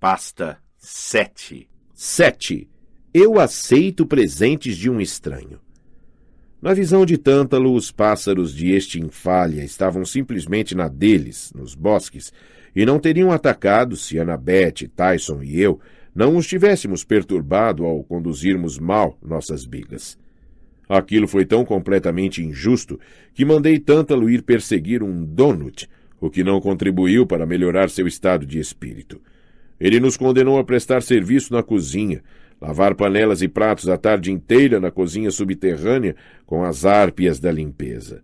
Pasta 7. 7. Eu aceito presentes de um estranho. Na visão de Tântalo, os pássaros de Estinfália estavam simplesmente na deles, nos bosques, e não teriam atacado se Annabeth, Tyson e eu não os tivéssemos perturbado ao conduzirmos mal nossas bigas. Aquilo foi tão completamente injusto que mandei Tântalo ir perseguir um donut, o que não contribuiu para melhorar seu estado de espírito. Ele nos condenou a prestar serviço na cozinha, lavar panelas e pratos a tarde inteira na cozinha subterrânea com as árpias da limpeza.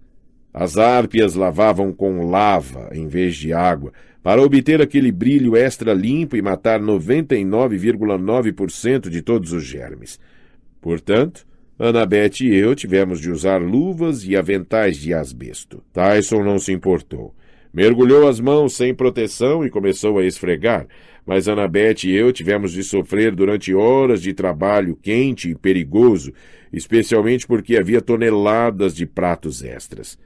As árpias lavavam com lava em vez de água, para obter aquele brilho extra limpo e matar 99,9% de todos os germes. Portanto, Annabeth e eu tivemos de usar luvas e aventais de asbesto. Tyson não se importou. Mergulhou as mãos sem proteção e começou a esfregar, mas Annabeth e eu tivemos de sofrer durante horas de trabalho quente e perigoso, especialmente porque havia toneladas de pratos extras.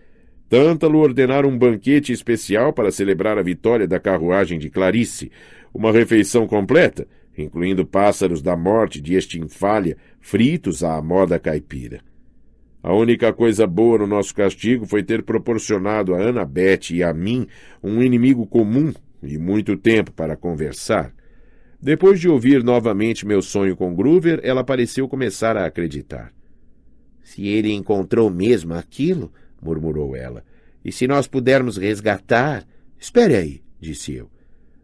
Tântalo ordenara um banquete especial para celebrar a vitória da carruagem de Clarice, uma refeição completa, incluindo pássaros da morte de Estinfália fritos à moda caipira. A única coisa boa no nosso castigo foi ter proporcionado a Annabeth e a mim um inimigo comum e muito tempo para conversar. Depois de ouvir novamente meu sonho com Groover, ela pareceu começar a acreditar. Se ele encontrou mesmo aquilo, murmurou ela, e se nós pudermos resgatar... Espere aí, disse eu.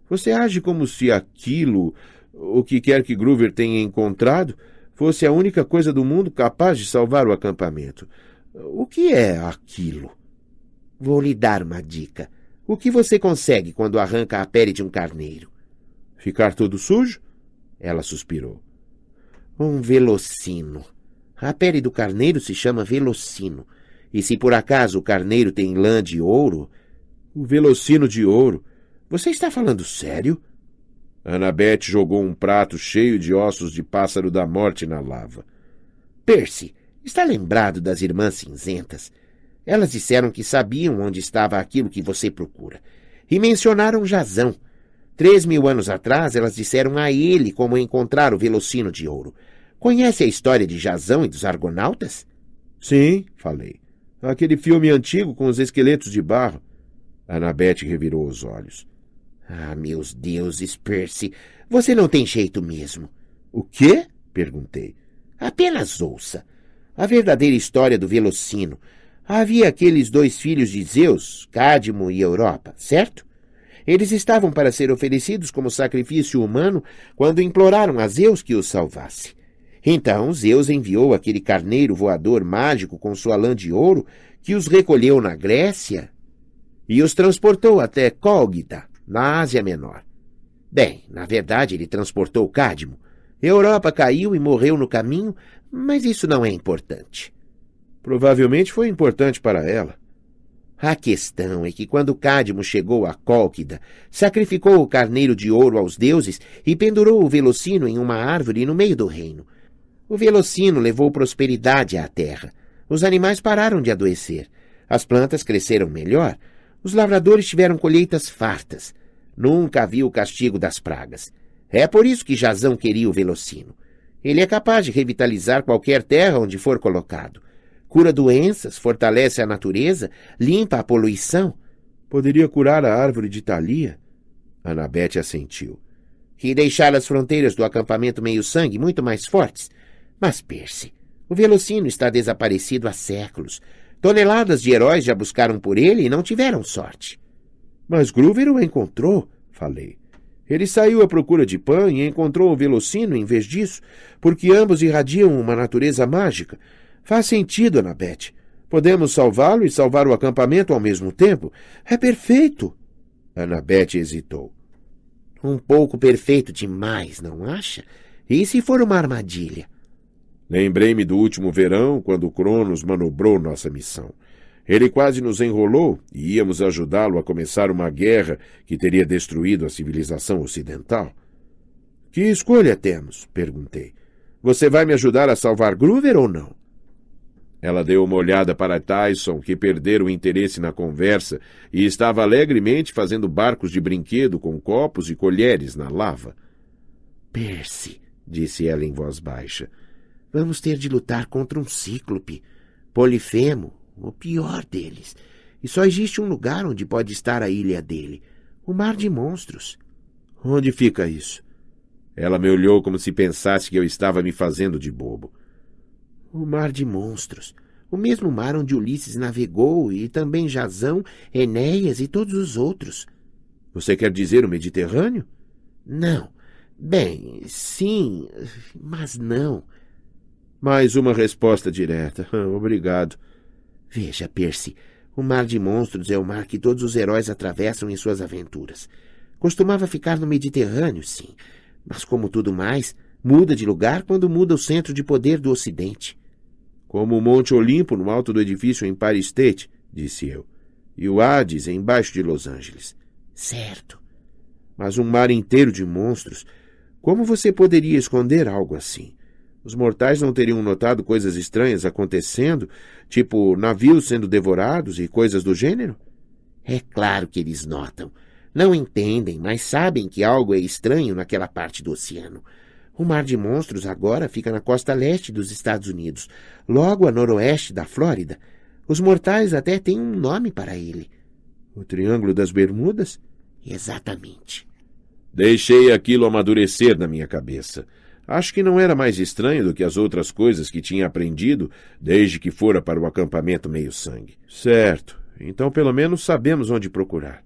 Você age como se aquilo, o que quer que Groover tenha encontrado, fosse a única coisa do mundo capaz de salvar o acampamento. O que é aquilo? Vou lhe dar uma dica. O que você consegue quando arranca a pele de um carneiro? Ficar todo sujo? Ela suspirou. Um velocino. A pele do carneiro se chama velocino. E se por acaso o carneiro tem lã de ouro... O velocino de ouro? Você está falando sério? Annabeth jogou um prato cheio de ossos de pássaro da morte na lava. Percy, está lembrado das irmãs cinzentas? Elas disseram que sabiam onde estava aquilo que você procura. E mencionaram Jazão. 3.000 anos atrás, elas disseram a ele como encontrar o velocino de ouro. Conhece a história de Jazão e dos argonautas? Sim, falei. Aquele filme antigo com os esqueletos de barro. Annabeth revirou os olhos. Ah, meus deuses, Percy, você não tem jeito mesmo. O quê? Perguntei. Apenas ouça. A verdadeira história do velocino. Havia aqueles 2 filhos de Zeus, Cádmo e Europa, certo? Eles estavam para ser oferecidos como sacrifício humano quando imploraram a Zeus que os salvasse. Então Zeus enviou aquele carneiro voador mágico com sua lã de ouro que os recolheu na Grécia e os transportou até Cólgida, na Ásia Menor. Bem, na verdade ele transportou Cádmo. Europa caiu e morreu no caminho, mas isso não é importante. Provavelmente foi importante para ela. A questão é que quando Cádmo chegou a Cólquida, sacrificou o carneiro de ouro aos deuses e pendurou o velocino em uma árvore no meio do reino. O velocino levou prosperidade à terra. Os animais pararam de adoecer. As plantas cresceram melhor. Os lavradores tiveram colheitas fartas. Nunca havia o castigo das pragas. É por isso que Jazão queria o velocino. Ele é capaz de revitalizar qualquer terra onde for colocado. Cura doenças, fortalece a natureza, limpa a poluição. Poderia curar a árvore de Thalia? Annabeth assentiu. E deixar as fronteiras do acampamento meio-sangue muito mais fortes. Mas, Percy, o velocino está desaparecido há séculos. Toneladas de heróis já buscaram por ele e não tiveram sorte. Mas Groover o encontrou, falei. Ele saiu à procura de Pan e encontrou o velocino em vez disso, porque ambos irradiam uma natureza mágica. Faz sentido, Annabeth. Podemos salvá-lo e salvar o acampamento ao mesmo tempo. É perfeito. Annabeth hesitou. Um pouco perfeito demais, não acha? E se for uma armadilha? Lembrei-me do último verão, quando Cronos manobrou nossa missão. Ele quase nos enrolou e íamos ajudá-lo a começar uma guerra que teria destruído a civilização ocidental. Que escolha temos? Perguntei. Você vai me ajudar a salvar Groover ou não? Ela deu uma olhada para Tyson, que perdera o interesse na conversa e estava alegremente fazendo barcos de brinquedo com copos e colheres na lava. Percy, disse ela em voz baixa, vamos ter de lutar contra um cíclope, Polifemo, o pior deles. E só existe um lugar onde pode estar a ilha dele, o Mar de Monstros. Onde fica isso? Ela me olhou como se pensasse que eu estava me fazendo de bobo. O Mar de Monstros, o mesmo mar onde Ulisses navegou e também Jasão, Enéas e todos os outros. Você quer dizer o Mediterrâneo? Não. Bem, sim, mas não. Mais uma resposta direta. Obrigado. Veja, Percy, o Mar de Monstros é o mar que todos os heróis atravessam em suas aventuras. Costumava ficar no Mediterrâneo, sim, mas como tudo mais, muda de lugar quando muda o centro de poder do Ocidente. Como o Monte Olimpo no alto do edifício Empire State, disse eu, e o Hades embaixo de Los Angeles. Certo. Mas um mar inteiro de monstros, como você poderia esconder algo assim? Os mortais não teriam notado coisas estranhas acontecendo, tipo navios sendo devorados e coisas do gênero? É claro que eles notam. Não entendem, mas sabem que algo é estranho naquela parte do oceano. O Mar de Monstros agora fica na costa leste dos Estados Unidos, logo a noroeste da Flórida. Os mortais até têm um nome para ele. O Triângulo das Bermudas? Exatamente. Deixei aquilo amadurecer na minha cabeça. Acho que não era mais estranho do que as outras coisas que tinha aprendido desde que fora para o acampamento meio-sangue. Certo. Então pelo menos sabemos onde procurar.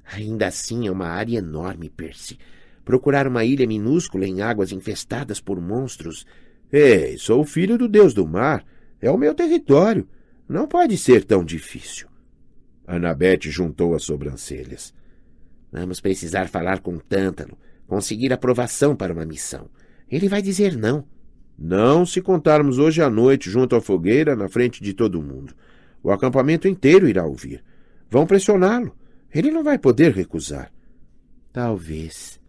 Ainda assim é uma área enorme, Percy. Procurar uma ilha minúscula em águas infestadas por monstros. Ei, sou o filho do deus do mar. É o meu território. Não pode ser tão difícil. Annabeth juntou as sobrancelhas. Vamos precisar falar com Tântalo, conseguir aprovação para uma missão. Ele vai dizer não. Não se contarmos hoje à noite junto à fogueira na frente de todo mundo. O acampamento inteiro irá ouvir. Vão pressioná-lo. Ele não vai poder recusar. Talvez.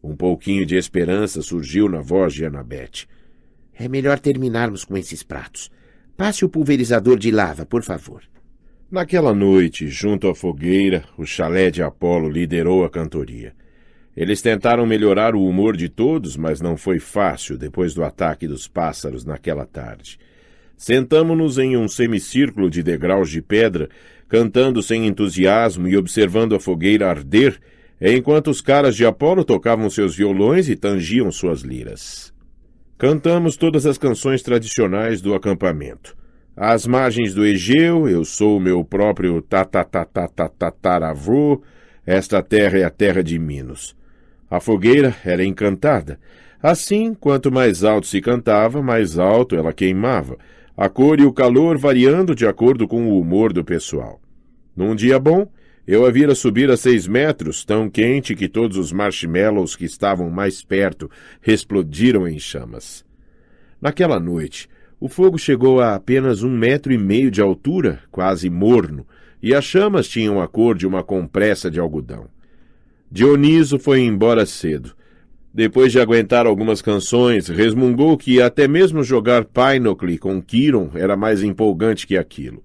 Um pouquinho de esperança surgiu na voz de Annabeth. É melhor terminarmos com esses pratos. Passe o pulverizador de lava, por favor. Naquela noite, junto à fogueira, o chalé de Apolo liderou a cantoria. Eles tentaram melhorar o humor de todos, mas não foi fácil depois do ataque dos pássaros naquela tarde. Sentamo-nos em um semicírculo de degraus de pedra, cantando sem entusiasmo e observando a fogueira arder, enquanto os caras de Apolo tocavam seus violões e tangiam suas liras. Cantamos todas as canções tradicionais do acampamento. Às margens do Egeu, eu sou o meu próprio tataravô, esta terra é a terra de Minos. A fogueira era encantada. Assim, quanto mais alto se cantava, mais alto ela queimava, a cor e o calor variando de acordo com o humor do pessoal. Num dia bom, eu a vira subir a 6 metros, tão quente que todos os marshmallows que estavam mais perto explodiram em chamas. Naquela noite, o fogo chegou a apenas 1,5 metros de altura, quase morno, e as chamas tinham a cor de uma compressa de algodão. Dioniso foi embora cedo. Depois de aguentar algumas canções, resmungou que até mesmo jogar Pinocle com Quiron era mais empolgante que aquilo.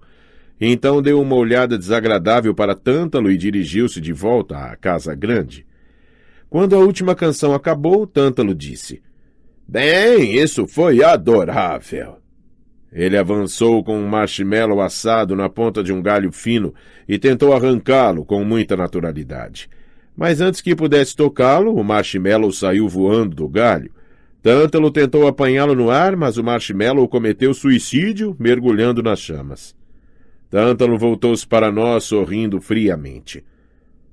Então deu uma olhada desagradável para Tântalo e dirigiu-se de volta à casa grande. Quando a última canção acabou, Tântalo disse: "Bem, isso foi adorável." Ele avançou com um marshmallow assado na ponta de um galho fino e tentou arrancá-lo com muita naturalidade. Mas antes que pudesse tocá-lo, o marshmallow saiu voando do galho. Tântalo tentou apanhá-lo no ar, mas o marshmallow cometeu suicídio, mergulhando nas chamas. Tântalo voltou-se para nós, sorrindo friamente.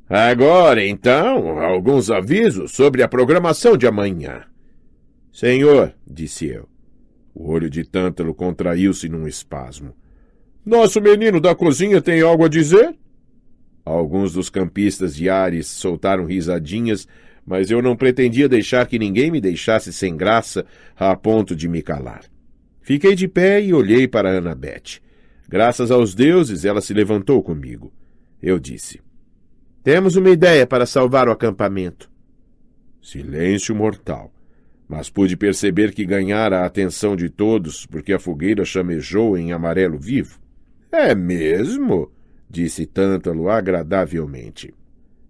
"Agora, então, alguns avisos sobre a programação de amanhã." "Senhor," disse eu. O olho de Tântalo contraiu-se num espasmo. "Nosso menino da cozinha tem algo a dizer?" Alguns dos campistas de Ares soltaram risadinhas, mas eu não pretendia deixar que ninguém me deixasse sem graça a ponto de me calar. Fiquei de pé e olhei para Annabeth. Graças aos deuses, ela se levantou comigo. Eu disse: "Temos uma ideia para salvar o acampamento." Silêncio mortal. Mas pude perceber que ganhara a atenção de todos, porque a fogueira chamejou em amarelo vivo. "É mesmo?" disse Tântalo agradavelmente.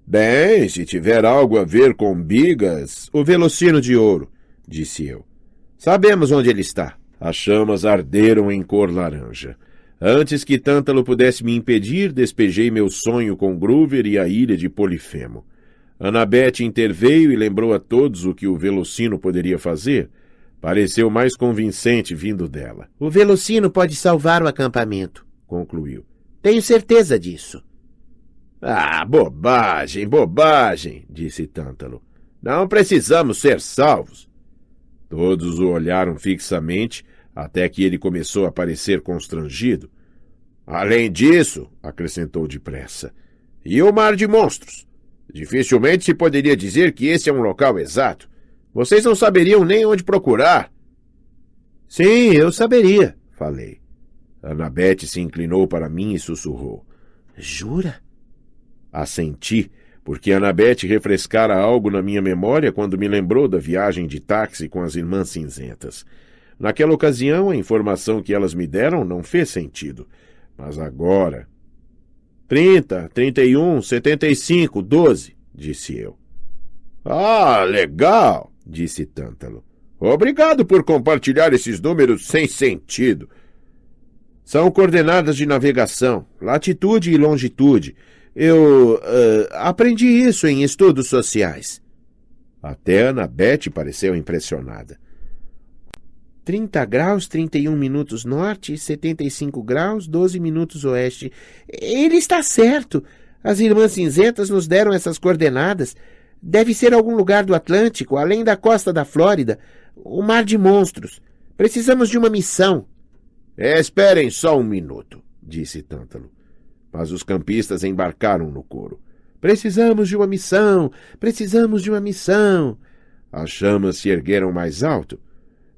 Bem, se tiver algo a ver com Bigas, o Velocino de Ouro, disse eu. Sabemos onde ele está. As chamas arderam em cor laranja. Antes que Tântalo pudesse me impedir, despejei meu sonho com Groover e a ilha de Polifemo. Annabeth interveio e lembrou a todos o que o Velocino poderia fazer. Pareceu mais convincente vindo dela. O Velocino pode salvar o acampamento, concluiu. Tenho certeza disso. Ah, bobagem, bobagem, disse Tântalo. Não precisamos ser salvos. Todos o olharam fixamente, até que ele começou a parecer constrangido. Além disso, acrescentou depressa, e o mar de monstros? Dificilmente se poderia dizer que esse é um local exato. Vocês não saberiam nem onde procurar. Sim, eu saberia, falei. Annabeth se inclinou para mim e sussurrou. Jura? Assenti, porque Annabeth refrescara algo na minha memória quando me lembrou da viagem de táxi com as Irmãs Cinzentas. Naquela ocasião, a informação que elas me deram não fez sentido. Mas agora... 30, 31, 75, 12, disse eu. Ah, legal, disse Tântalo. Obrigado por compartilhar esses números sem sentido. São coordenadas de navegação, latitude e longitude. Eu aprendi isso em estudos sociais. Até Annabeth pareceu impressionada. 30 graus, 31 minutos norte, 75 graus, 12 minutos oeste. Ele está certo. As Irmãs Cinzentas nos deram essas coordenadas. Deve ser algum lugar do Atlântico, além da costa da Flórida. O Mar de Monstros. Precisamos de uma missão. Esperem só um minuto, disse Tântalo. Mas os campistas embarcaram no coro. Precisamos de uma missão, precisamos de uma missão. As chamas se ergueram mais alto.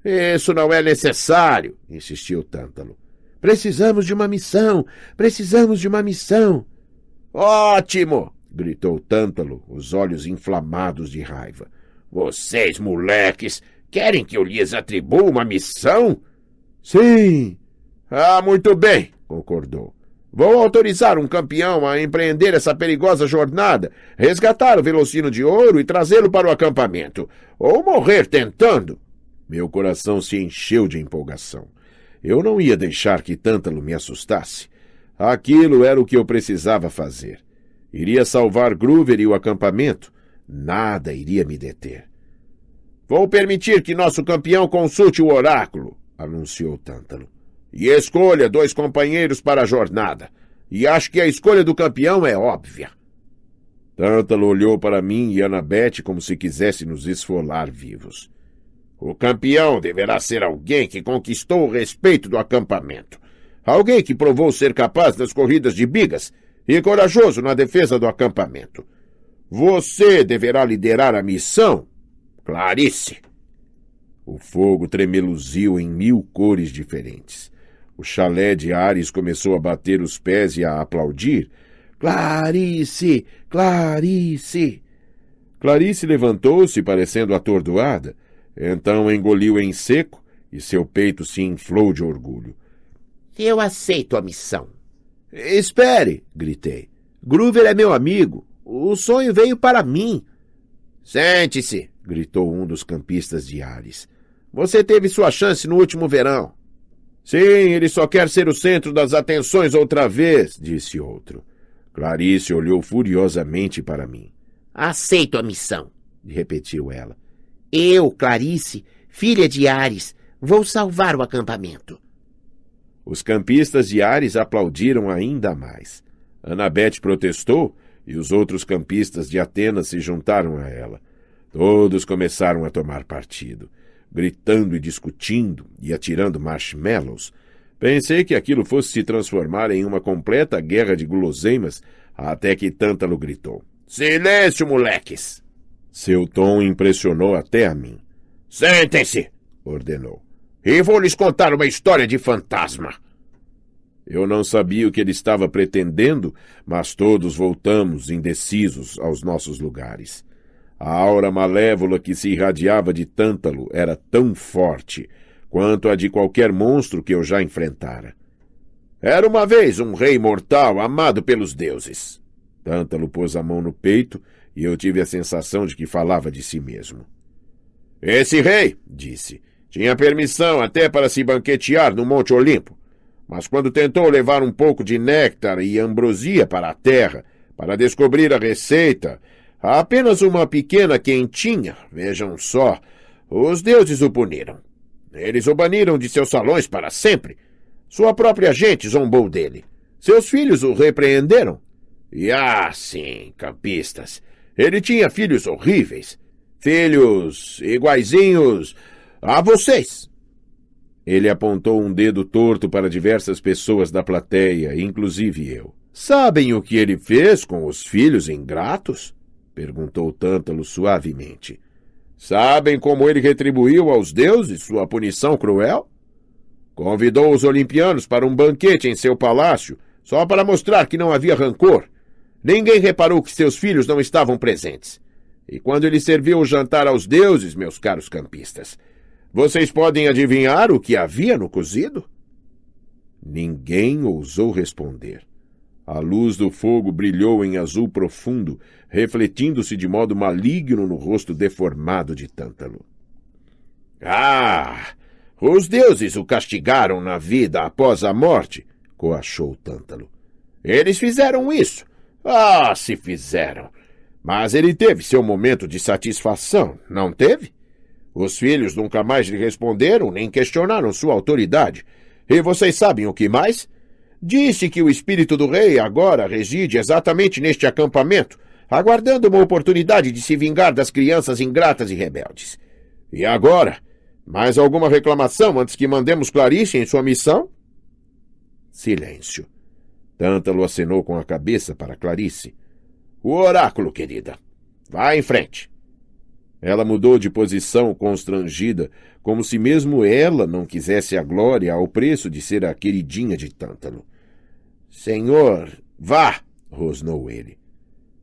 Isso não é necessário, insistiu Tântalo. Precisamos de uma missão, precisamos de uma missão. Ótimo, gritou Tântalo, os olhos inflamados de raiva. Vocês, moleques, querem que eu lhes atribua uma missão? Sim. Ah, muito bem, concordou. Vou autorizar um campeão a empreender essa perigosa jornada, resgatar o Velocino de Ouro e trazê-lo para o acampamento, ou morrer tentando. Meu coração se encheu de empolgação. Eu não ia deixar que Tântalo me assustasse. Aquilo era o que eu precisava fazer. Iria salvar Groover e o acampamento. Nada iria me deter. Vou permitir que nosso campeão consulte o oráculo, anunciou Tântalo. E escolha 2 companheiros para a jornada. E acho que a escolha do campeão é óbvia. Tântalo olhou para mim e Annabeth como se quisesse nos esfolar vivos. O campeão deverá ser alguém que conquistou o respeito do acampamento. Alguém que provou ser capaz das corridas de bigas e corajoso na defesa do acampamento. Você deverá liderar a missão, Clarice. O fogo tremeluziu em 1000 cores diferentes. O chalé de Ares começou a bater os pés e a aplaudir. Clarice! Clarice! Clarice levantou-se, parecendo atordoada. Então engoliu em seco e seu peito se inflou de orgulho. Eu aceito a missão. Espere, gritei. Groover é meu amigo. O sonho veio para mim. Sente-se, gritou um dos campistas de Ares. Você teve sua chance no último verão. Sim, ele só quer ser o centro das atenções outra vez, disse outro. Clarice olhou furiosamente para mim. Aceito a missão, repetiu ela. Eu, Clarice, filha de Ares, vou salvar o acampamento. Os campistas de Ares aplaudiram ainda mais. Annabeth protestou e os outros campistas de Atenas se juntaram a ela. Todos começaram a tomar partido, gritando e discutindo e atirando marshmallows. Pensei que aquilo fosse se transformar em uma completa guerra de guloseimas, até que Tântalo gritou. Silêncio, moleques! Seu tom impressionou até a mim. Sentem-se! Ordenou. E vou lhes contar uma história de fantasma. Eu não sabia o que ele estava pretendendo, mas todos voltamos, indecisos, aos nossos lugares. A aura malévola que se irradiava de Tântalo era tão forte quanto a de qualquer monstro que eu já enfrentara. Era uma vez um rei mortal amado pelos deuses. Tântalo pôs a mão no peito e eu tive a sensação de que falava de si mesmo. Esse rei, disse, tinha permissão até para se banquetear no Monte Olimpo, mas quando tentou levar um pouco de néctar e ambrosia para a terra, para descobrir a receita, apenas uma pequena quentinha, vejam só, os deuses o puniram. Eles o baniram de seus salões para sempre. Sua própria gente zombou dele. Seus filhos o repreenderam. E sim, campistas, ele tinha filhos horríveis. Filhos iguaizinhos a vocês. Ele apontou um dedo torto para diversas pessoas da plateia, inclusive eu. Sabem o que ele fez com os filhos ingratos? Perguntou Tântalo suavemente. Sabem como ele retribuiu aos deuses sua punição cruel? Convidou os olimpianos para um banquete em seu palácio, só para mostrar que não havia rancor. Ninguém reparou que seus filhos não estavam presentes. E quando ele serviu o jantar aos deuses, meus caros campistas, vocês podem adivinhar o que havia no cozido? Ninguém ousou responder. A luz do fogo brilhou em azul profundo, refletindo-se de modo maligno no rosto deformado de Tântalo. Os deuses o castigaram na vida após a morte, coachou Tântalo. Eles fizeram isso. Se fizeram. Mas ele teve seu momento de satisfação, não teve? Os filhos nunca mais lhe responderam nem questionaram sua autoridade. E vocês sabem o que mais? Disse que o espírito do rei agora reside exatamente neste acampamento, aguardando uma oportunidade de se vingar das crianças ingratas e rebeldes. E agora? Mais alguma reclamação antes que mandemos Clarice em sua missão? Silêncio. Tântalo acenou com a cabeça para Clarice. O oráculo, querida. Vá em frente. Ela mudou de posição constrangida, como se mesmo ela não quisesse a glória ao preço de ser a queridinha de Tântalo. Senhor, vá, rosnou ele.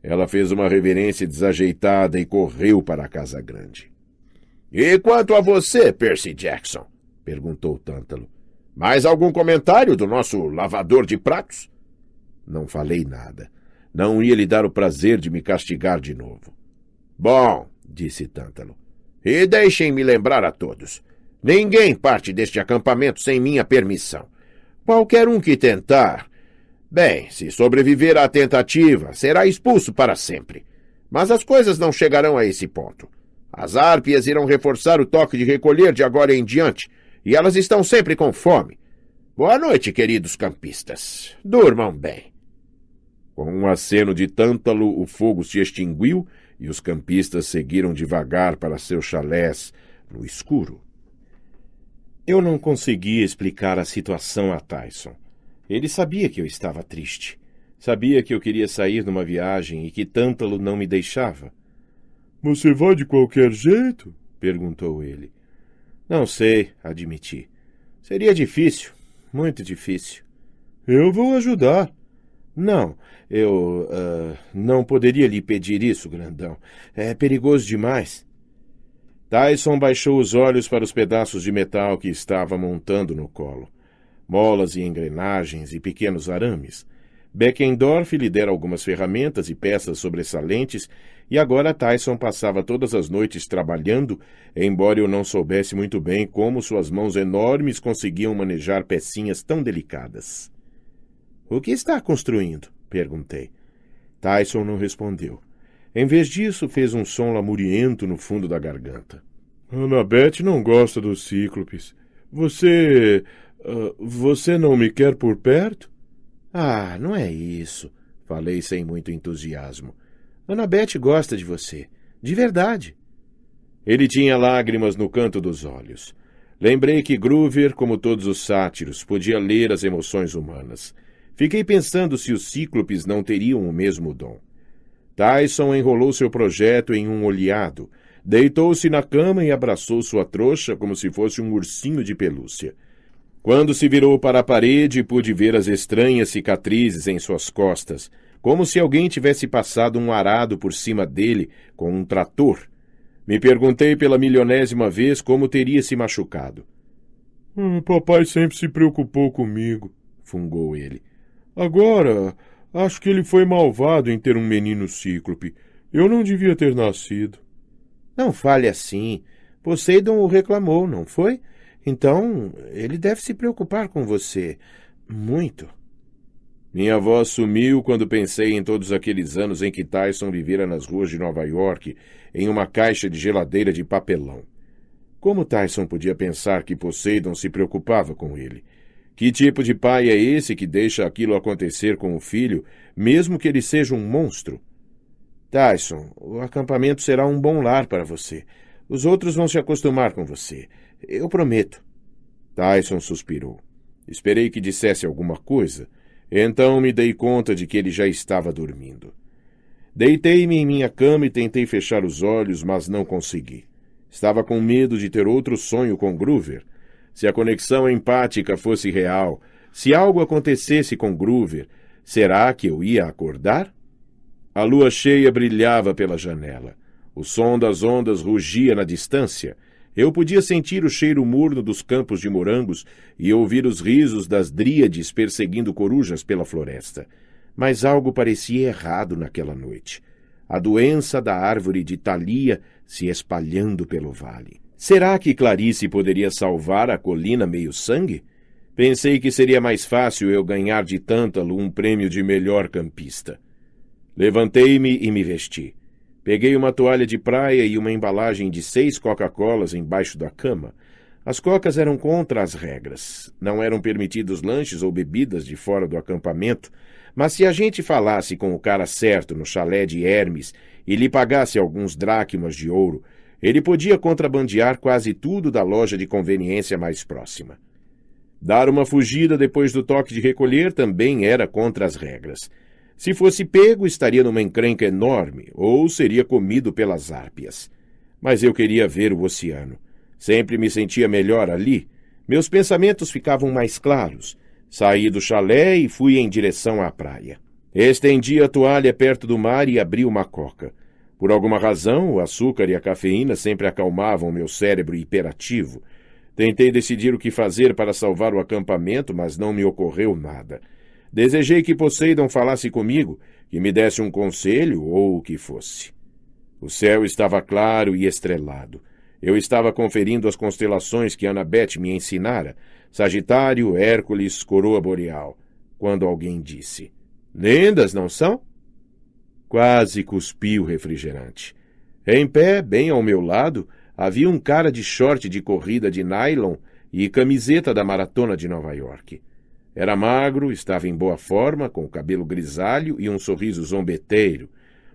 Ela fez uma reverência desajeitada e correu para a casa grande. E quanto a você, Percy Jackson? Perguntou Tântalo. Mais algum comentário do nosso lavador de pratos? Não falei nada. Não ia lhe dar o prazer de me castigar de novo. Bom, disse Tântalo. E deixem-me lembrar a todos. Ninguém parte deste acampamento sem minha permissão. Qualquer um que tentar... Bem, se sobreviver à tentativa, será expulso para sempre. Mas as coisas não chegarão a esse ponto. As Hárpias irão reforçar o toque de recolher de agora em diante, e elas estão sempre com fome. Boa noite, queridos campistas. Durmam bem. Com um aceno de Tântalo, o fogo se extinguiu e os campistas seguiram devagar para seus chalés no escuro. Eu não conseguia explicar a situação a Tyson. Ele sabia que eu estava triste. Sabia que eu queria sair numa viagem e que Tântalo não me deixava. — Você vai de qualquer jeito? — perguntou ele. — Não sei, admiti. Seria difícil, muito difícil. — Eu vou ajudar. — Não, eu não poderia lhe pedir isso, grandão. É perigoso demais. Tyson baixou os olhos para os pedaços de metal que estava montando no colo. Molas e engrenagens e pequenos arames. Beckendorf lhe dera algumas ferramentas e peças sobressalentes, e agora Tyson passava todas as noites trabalhando, embora eu não soubesse muito bem como suas mãos enormes conseguiam manejar pecinhas tão delicadas. — O que está construindo? — perguntei. Tyson não respondeu. Em vez disso, fez um som lamuriento no fundo da garganta. — Annabeth não gosta dos cíclopes. Você não me quer por perto? — não é isso, falei sem muito entusiasmo. Annabeth gosta de você, de verdade. Ele tinha lágrimas no canto dos olhos. Lembrei que Groover, como todos os sátiros, podia ler as emoções humanas. Fiquei pensando se os cíclopes não teriam o mesmo dom. Tyson enrolou seu projeto em um oleado, deitou-se na cama e abraçou sua trouxa como se fosse um ursinho de pelúcia. Quando se virou para a parede, pude ver as estranhas cicatrizes em suas costas, como se alguém tivesse passado um arado por cima dele com um trator. Me perguntei pela 1000ª vez como teria se machucado. Papai sempre se preocupou comigo, fungou ele. Agora Acho que ele foi malvado em ter um menino cíclope. Eu não devia ter nascido. Não fale assim. Poseidon o reclamou, não foi? Então, ele deve se preocupar com você. Muito. Minha voz sumiu quando pensei em todos aqueles anos em que Tyson vivera nas ruas de Nova York, em uma caixa de geladeira de papelão. Como Tyson podia pensar que Poseidon se preocupava com ele? Que tipo de pai é esse que deixa aquilo acontecer com o filho, mesmo que ele seja um monstro? Tyson, o acampamento será um bom lar para você. Os outros vão se acostumar com você. Eu prometo. Tyson suspirou. Esperei que dissesse alguma coisa. Então me dei conta de que ele já estava dormindo. Deitei-me em minha cama e tentei fechar os olhos, mas não consegui. Estava com medo de ter outro sonho com Groover. Se a conexão empática fosse real, se algo acontecesse com Groover, será que eu ia acordar? A lua cheia brilhava pela janela. O som das ondas rugia na distância. Eu podia sentir o cheiro morno dos campos de morangos e ouvir os risos das dríades perseguindo corujas pela floresta. Mas algo parecia errado naquela noite. A doença da árvore de Thalia se espalhando pelo vale. Será que Clarice poderia salvar a colina meio-sangue? Pensei que seria mais fácil eu ganhar de Tântalo um prêmio de melhor campista. Levantei-me e me vesti. Peguei uma toalha de praia e uma embalagem de 6 Coca-Colas embaixo da cama. As cocas eram contra as regras. Não eram permitidos lanches ou bebidas de fora do acampamento, mas se a gente falasse com o cara certo no chalé de Hermes e lhe pagasse alguns dracmas de ouro, ele podia contrabandear quase tudo da loja de conveniência mais próxima. Dar uma fugida depois do toque de recolher também era contra as regras. Se fosse pego, estaria numa encrenca enorme, ou seria comido pelas árpias. Mas eu queria ver o oceano. Sempre me sentia melhor ali. Meus pensamentos ficavam mais claros. Saí do chalé e fui em direção à praia. Estendi a toalha perto do mar e abri uma coca. Por alguma razão, o açúcar e a cafeína sempre acalmavam meu cérebro hiperativo. Tentei decidir o que fazer para salvar o acampamento, mas não me ocorreu nada. Desejei que Poseidon falasse comigo, que me desse um conselho ou o que fosse. O céu estava claro e estrelado. Eu estava conferindo as constelações que Annabeth me ensinara, Sagitário, Hércules, Coroa Boreal, quando alguém disse: "Lendas, não são?" Quase cuspi o refrigerante. Em pé, bem ao meu lado, havia um cara de short de corrida de nylon e camiseta da maratona de Nova York. Era magro, estava em boa forma, com o cabelo grisalho e um sorriso zombeteiro.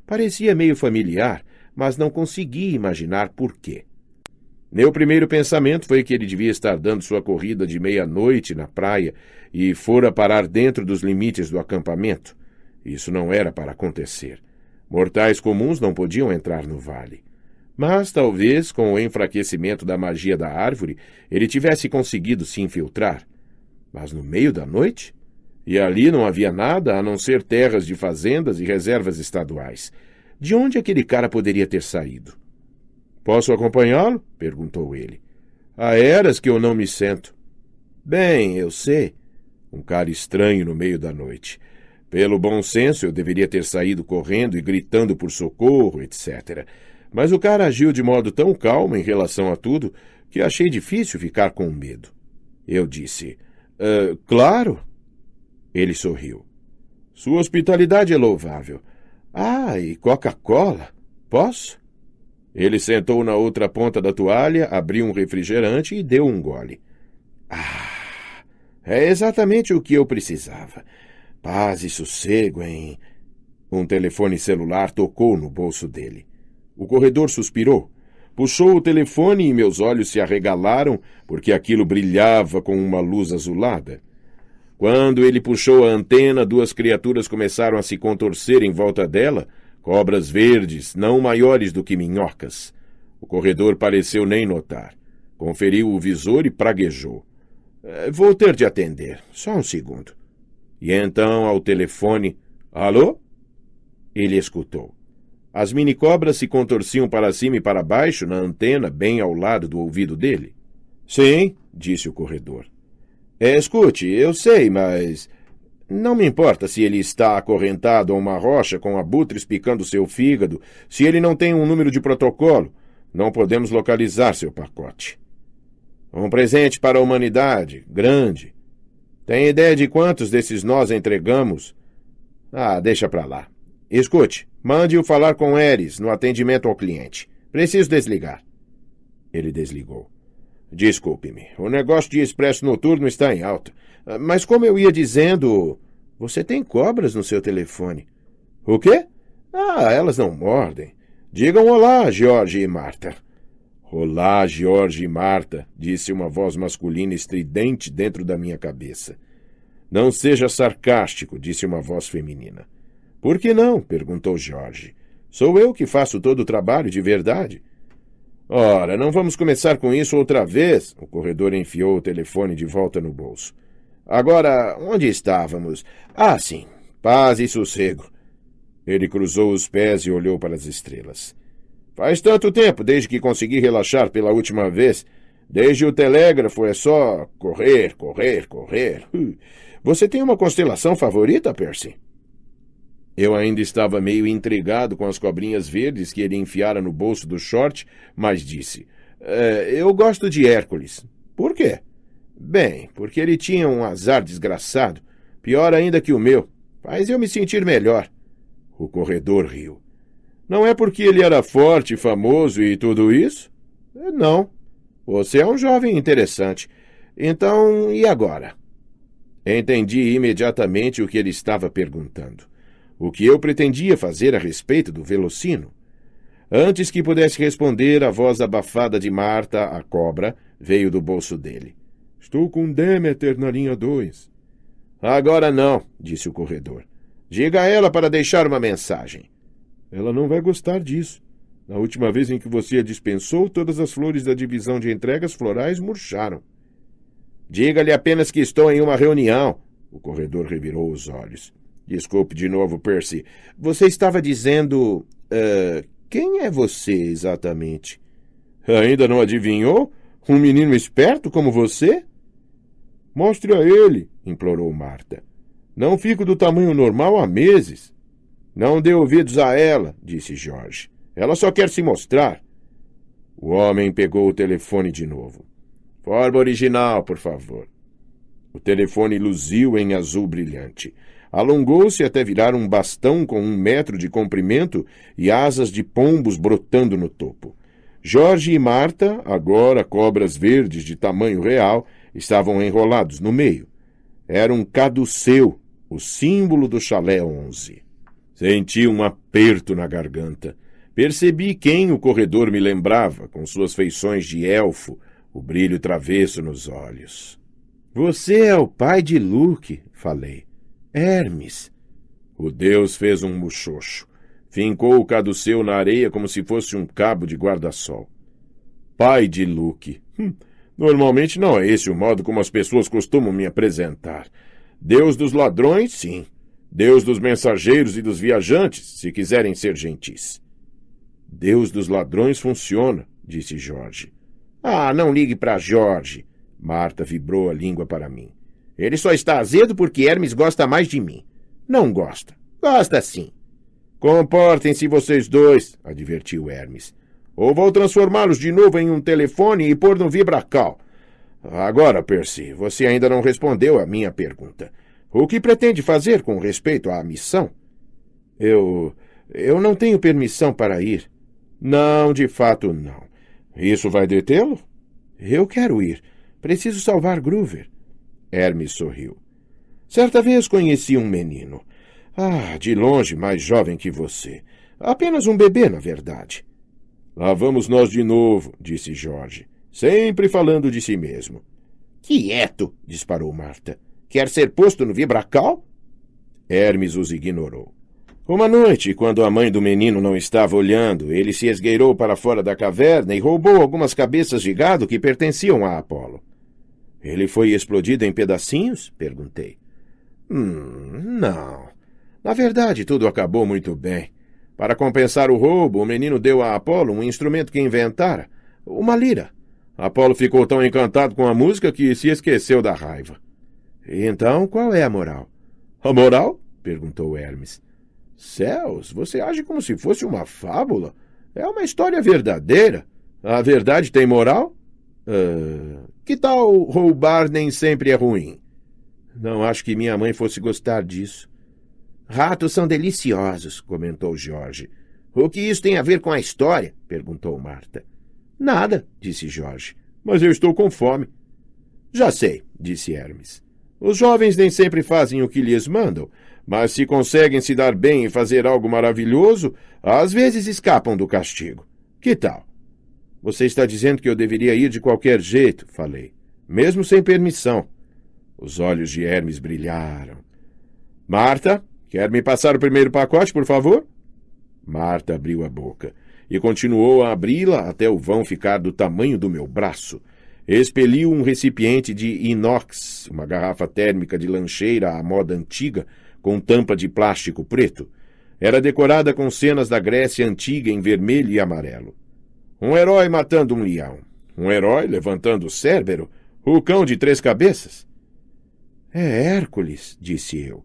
Parecia meio familiar, mas não consegui imaginar por quê. Meu primeiro pensamento foi que ele devia estar dando sua corrida de meia-noite na praia e fora parar dentro dos limites do acampamento. Isso não era para acontecer. Mortais comuns não podiam entrar no vale. Mas talvez, com o enfraquecimento da magia da árvore, ele tivesse conseguido se infiltrar. Mas no meio da noite? E ali não havia nada a não ser terras de fazendas e reservas estaduais. De onde aquele cara poderia ter saído? "Posso acompanhá-lo?" perguntou ele. "Há eras que eu não me sento." "Bem, eu sei." Um cara estranho no meio da noite. Pelo bom senso, eu deveria ter saído correndo e gritando por socorro, etc. Mas o cara agiu de modo tão calmo em relação a tudo que achei difícil ficar com medo. Eu disse: "Claro." Ele sorriu. "Sua hospitalidade é louvável." "Ah, e Coca-Cola? Posso?" Ele sentou na outra ponta da toalha, abriu um refrigerante e deu um gole. "Ah, é exatamente o que eu precisava. Paz e sossego, hein?" Um telefone celular tocou no bolso dele. O corredor suspirou. Puxou o telefone e meus olhos se arregalaram porque aquilo brilhava com uma luz azulada. Quando ele puxou a antena, 2 criaturas começaram a se contorcer em volta dela, cobras verdes, não maiores do que minhocas. O corredor pareceu nem notar. Conferiu o visor e praguejou. "Vou ter de atender. Só um segundo." E então, ao telefone: "Alô?" Ele escutou. As minicobras se contorciam para cima e para baixo na antena, bem ao lado do ouvido dele. "Sim," disse o corredor. "Escute, eu sei, mas..." Não me importa se ele está acorrentado a uma rocha com abutres picando seu fígado, se ele não tem um número de protocolo. Não podemos localizar seu pacote. Um presente para a humanidade, grande. Tem ideia de quantos desses nós entregamos? Ah, deixa pra lá. Escute, mande-o falar com Eris no atendimento ao cliente. Preciso desligar. Ele desligou. Desculpe-me, o negócio de expresso noturno está em alta. Mas como eu ia dizendo, você tem cobras no seu telefone. O quê? Ah, elas não mordem. Digam olá, George e Marta. Olá, George e Marta, disse uma voz masculina estridente dentro da minha cabeça. Não seja sarcástico, disse uma voz feminina. Por que não? Perguntou George. Sou eu que faço todo o trabalho de verdade. Ora, não vamos começar com isso outra vez. O corredor enfiou o telefone de volta no bolso. Agora, onde estávamos? Ah, sim, paz e sossego. Ele cruzou os pés e olhou para as estrelas. Faz tanto tempo desde que consegui relaxar pela última vez. Desde o telégrafo é só correr, correr, correr. Você tem uma constelação favorita, Percy? Eu ainda estava meio intrigado com as cobrinhas verdes que ele enfiara no bolso do short, mas disse, eu gosto de Hércules. Por quê? Bem, porque ele tinha um azar desgraçado, pior ainda que o meu. Faz eu me sentir melhor. O corredor riu. Não é porque ele era forte, famoso e tudo isso? Não. Você é um jovem interessante. Então, e agora? Entendi imediatamente o que ele estava perguntando. O que eu pretendia fazer a respeito do Velocino? Antes que pudesse responder, a voz abafada de Marta, a cobra, veio do bolso dele. Estou com Demeter na linha 2. Agora não, disse o corredor. Diga a ela para deixar uma mensagem. Ela não vai gostar disso. Na última vez em que você a dispensou, todas as flores da divisão de entregas florais murcharam. Diga-lhe apenas que estou em uma reunião. O corredor revirou os olhos. Desculpe de novo, Percy. Você estava dizendo... quem é você exatamente? Ainda não adivinhou? Um menino esperto como você? Mostre a ele, implorou Marta. Não fico do tamanho normal há meses. Não dê ouvidos a ela, disse George. Ela só quer se mostrar. O homem pegou o telefone de novo. Forma original, por favor. O telefone luziu em azul brilhante. Alongou-se até virar um bastão com 1 metro de comprimento e asas de pombos brotando no topo. Jorge e Marta, agora cobras verdes de tamanho real, estavam enrolados no meio. Era um caduceu, o símbolo do chalé 11. Senti um aperto na garganta. Percebi quem o corredor me lembrava, com suas feições de elfo, o brilho travesso nos olhos. Você é o pai de Luke, falei. Hermes. O deus fez um muxoxo. Fincou o caduceu na areia como se fosse um cabo de guarda-sol. Pai de Luke. Normalmente não é esse o modo como as pessoas costumam me apresentar. Deus dos ladrões, sim. Deus dos mensageiros e dos viajantes, se quiserem ser gentis. Deus dos ladrões funciona, disse Jorge. Ah, não ligue para Jorge. Marta vibrou a língua para mim. Ele só está azedo porque Hermes gosta mais de mim. Não gosta. Gosta sim. Comportem-se vocês dois, advertiu Hermes. Ou vou transformá-los de novo em um telefone e pôr no vibracal. Agora, Percy, você ainda não respondeu à minha pergunta. O que pretende fazer com respeito à missão? Eu não tenho permissão para ir. Não, de fato não. Isso vai detê-lo? Eu quero ir. Preciso salvar Groover. Hermes sorriu. Certa vez conheci um menino. Ah, de longe mais jovem que você. Apenas um bebê, na verdade. Lá vamos nós de novo, disse Jorge, sempre falando de si mesmo. Quieto, disparou Marta. Quer ser posto no vibracal? Hermes os ignorou. Uma noite, quando a mãe do menino não estava olhando, ele se esgueirou para fora da caverna e roubou algumas cabeças de gado que pertenciam a Apolo. Ele foi explodido em pedacinhos? Perguntei. Não. Na verdade, tudo acabou muito bem. Para compensar o roubo, o menino deu a Apolo um instrumento que inventara, uma lira. Apolo ficou tão encantado com a música que se esqueceu da raiva. Então, qual é a moral? A moral? Perguntou Hermes. Céus, você age como se fosse uma fábula. É uma história verdadeira. A verdade tem moral? Que tal roubar nem sempre é ruim? Não acho que minha mãe fosse gostar disso. Ratos são deliciosos, comentou Jorge. O que isso tem a ver com a história? Perguntou Marta. Nada, disse Jorge. Mas eu estou com fome. Já sei, disse Hermes. Os jovens nem sempre fazem o que lhes mandam, mas se conseguem se dar bem e fazer algo maravilhoso, às vezes escapam do castigo. Que tal? Você está dizendo que eu deveria ir de qualquer jeito, falei, mesmo sem permissão. Os olhos de Hermes brilharam. Marta, quer me passar o primeiro pacote, por favor? Marta abriu a boca e continuou a abri-la até o vão ficar do tamanho do meu braço. Expeliu um recipiente de inox, uma garrafa térmica de lancheira à moda antiga, com tampa de plástico preto. Era decorada com cenas da Grécia antiga em vermelho e amarelo. Um herói matando um leão. Um herói levantando o Cérbero. O cão de 3 cabeças. É Hércules, disse eu.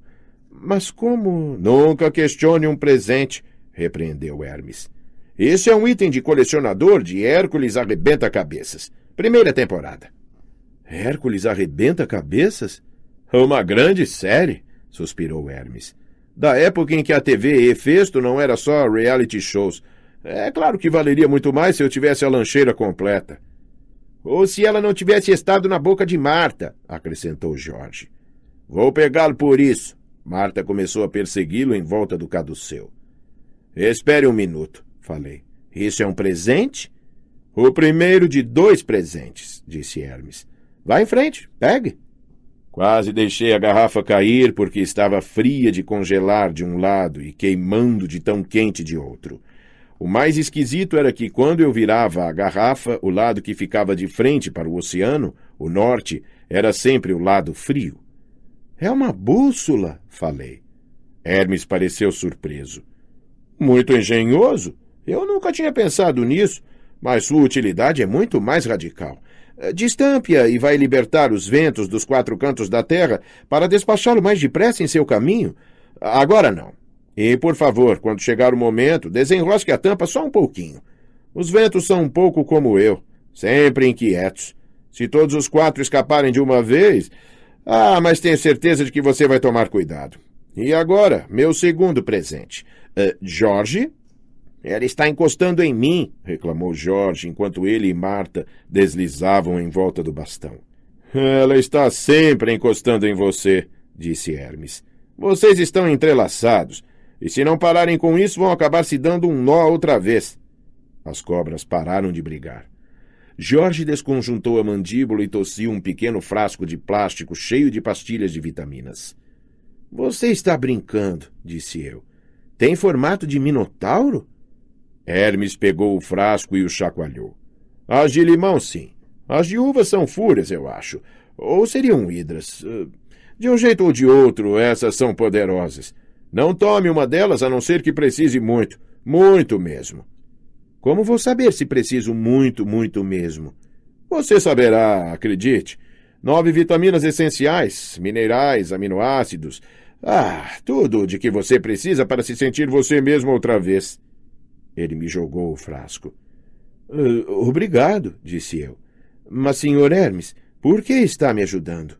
Mas como... Nunca questione um presente, repreendeu Hermes. Esse é um item de colecionador de Hércules Arrebenta Cabeças. Primeira temporada. Hércules Arrebenta Cabeças? Uma grande série, suspirou Hermes. Da época em que a TV Hefesto não era só reality shows. É claro que valeria muito mais se eu tivesse a lancheira completa. Ou se ela não tivesse estado na boca de Marta, acrescentou Jorge. Vou pegá-lo por isso. Marta começou a persegui-lo em volta do caduceu. Espere um minuto, falei. Isso é um presente? O primeiro de 2 presentes, disse Hermes. Vá em frente, pegue. Quase deixei a garrafa cair porque estava fria de congelar de um lado e queimando de tão quente de outro. O mais esquisito era que quando eu virava a garrafa, o lado que ficava de frente para o oceano, o norte, era sempre o lado frio. É uma bússola, falei. Hermes pareceu surpreso. Muito engenhoso. Eu nunca tinha pensado nisso, mas sua utilidade é muito mais radical. Destampe-a e vai libertar os ventos dos 4 cantos da terra para despachá-lo mais depressa em seu caminho. Agora não. E, por favor, quando chegar o momento, desenrosque a tampa só um pouquinho. Os ventos são um pouco como eu, sempre inquietos. Se todos os 4 escaparem de uma vez... mas tenho certeza de que você vai tomar cuidado. E agora, meu segundo presente. Jorge? Ela está encostando em mim, reclamou Jorge, enquanto ele e Marta deslizavam em volta do bastão. Ela está sempre encostando em você, disse Hermes. Vocês estão entrelaçados, e se não pararem com isso, vão acabar se dando um nó outra vez. As cobras pararam de brigar. Jorge desconjuntou a mandíbula e tossiu um pequeno frasco de plástico cheio de pastilhas de vitaminas. Você está brincando, disse eu. Tem formato de minotauro? Hermes pegou o frasco e o chacoalhou. As de limão, sim. As de uva são fúrias, eu acho. Ou seriam hidras. De um jeito ou de outro, essas são poderosas. Não tome uma delas a não ser que precise muito. Muito mesmo. Como vou saber se preciso muito, muito mesmo? Você saberá, acredite. 9 vitaminas essenciais, minerais, aminoácidos. Tudo de que você precisa para se sentir você mesmo outra vez. Ele me jogou o frasco. Obrigado, disse eu. Mas, senhor Hermes, por que está me ajudando?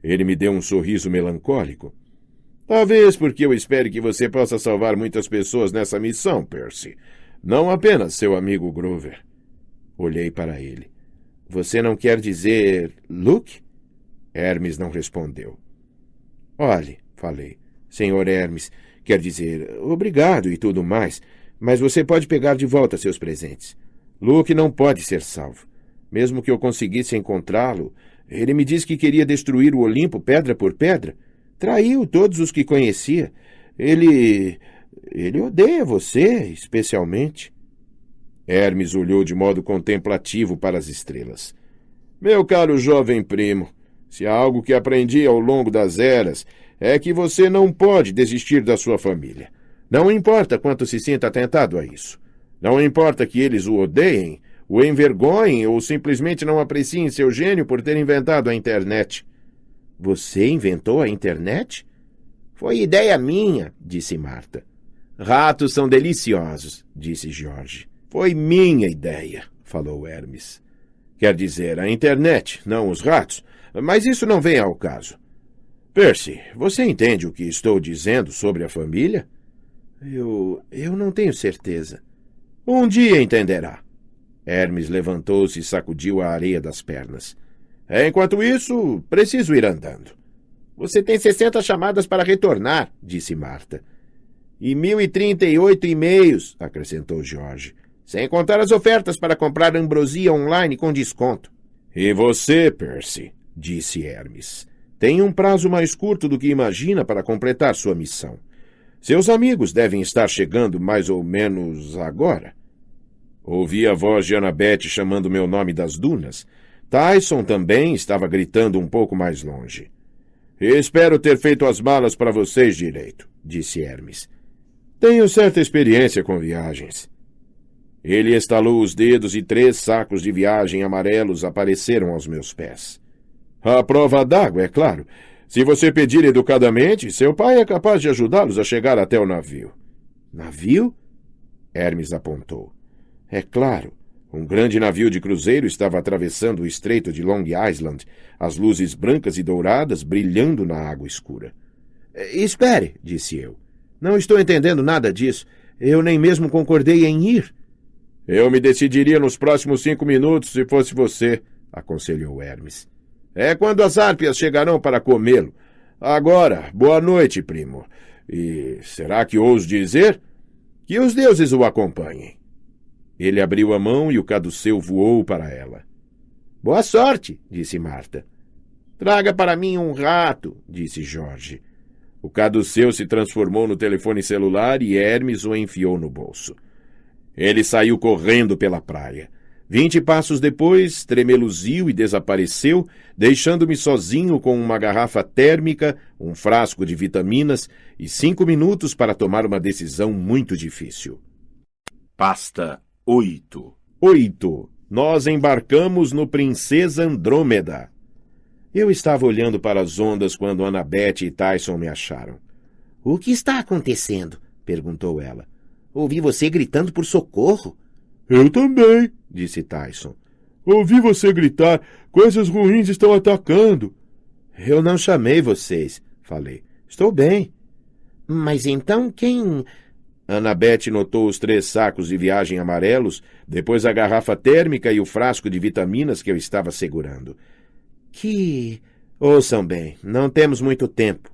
Ele me deu um sorriso melancólico. Talvez porque eu espere que você possa salvar muitas pessoas nessa missão, Percy. Não apenas seu amigo Grover. Olhei para ele. Você não quer dizer Luke? Hermes não respondeu. Olhe, falei. Senhor Hermes, quer dizer obrigado e tudo mais, mas você pode pegar de volta seus presentes. Luke não pode ser salvo. Mesmo que eu conseguisse encontrá-lo, ele me disse que queria destruir o Olimpo pedra por pedra. Traiu todos os que conhecia. Ele odeia você, especialmente. Hermes olhou de modo contemplativo para as estrelas. Meu caro jovem primo, se há algo que aprendi ao longo das eras, é que você não pode desistir da sua família. Não importa quanto se sinta tentado a isso. Não importa que eles o odeiem, o envergonhem ou simplesmente não apreciem seu gênio por ter inventado a internet. Você inventou a internet? Foi ideia minha, disse Marta. Ratos são deliciosos, disse Jorge. Foi minha ideia, falou Hermes. Quer dizer, a internet, não os ratos, mas isso não vem ao caso. Percy, você entende o que estou dizendo sobre a família? Eu não tenho certeza. Um dia entenderá. Hermes levantou-se e sacudiu a areia das pernas. Enquanto isso, preciso ir andando. Você tem 60 chamadas para retornar, disse Marta. E 1.038 e-mails, acrescentou Jorge. Sem contar as ofertas para comprar ambrosia online com desconto. E você, Percy, disse Hermes, tem um prazo mais curto do que imagina para completar sua missão. Seus amigos devem estar chegando mais ou menos agora. Ouvi a voz de Annabeth chamando meu nome das dunas. Tyson também estava gritando um pouco mais longe. Espero ter feito as malas para vocês direito, disse Hermes. Tenho certa experiência com viagens. Ele estalou os dedos e 3 sacos de viagem amarelos apareceram aos meus pés. A prova d'água, é claro. Se você pedir educadamente, seu pai é capaz de ajudá-los a chegar até o navio. Navio? Hermes apontou. É claro. Um grande navio de cruzeiro estava atravessando o estreito de Long Island, as luzes brancas e douradas brilhando na água escura. Espere, disse eu. Não estou entendendo nada disso. Eu nem mesmo concordei em ir. Eu me decidiria nos próximos 5 minutos se fosse você, aconselhou Hermes. É quando as árpias chegarão para comê-lo. Agora, boa noite, primo. E será que ouso dizer? Que os deuses o acompanhem. Ele abriu a mão e o caduceu voou para ela. Boa sorte, disse Marta. Traga para mim um rato, disse Jorge. O caduceu se transformou no telefone celular e Hermes o enfiou no bolso. Ele saiu correndo pela praia. 20 passos depois, tremeluziu e desapareceu, deixando-me sozinho com uma garrafa térmica, um frasco de vitaminas e 5 minutos para tomar uma decisão muito difícil. Pasta 8. Nós embarcamos no Princesa Andrômeda. Eu estava olhando para as ondas quando Annabeth e Tyson me acharam. O que está acontecendo? Perguntou ela. Ouvi você gritando por socorro. Eu também, disse Tyson. Ouvi você gritar, coisas ruins estão atacando. Eu não chamei vocês, falei. Estou bem. Mas então quem... Annabeth notou os 3 sacos de viagem amarelos, depois a garrafa térmica e o frasco de vitaminas que eu estava segurando. Ouçam bem, não temos muito tempo.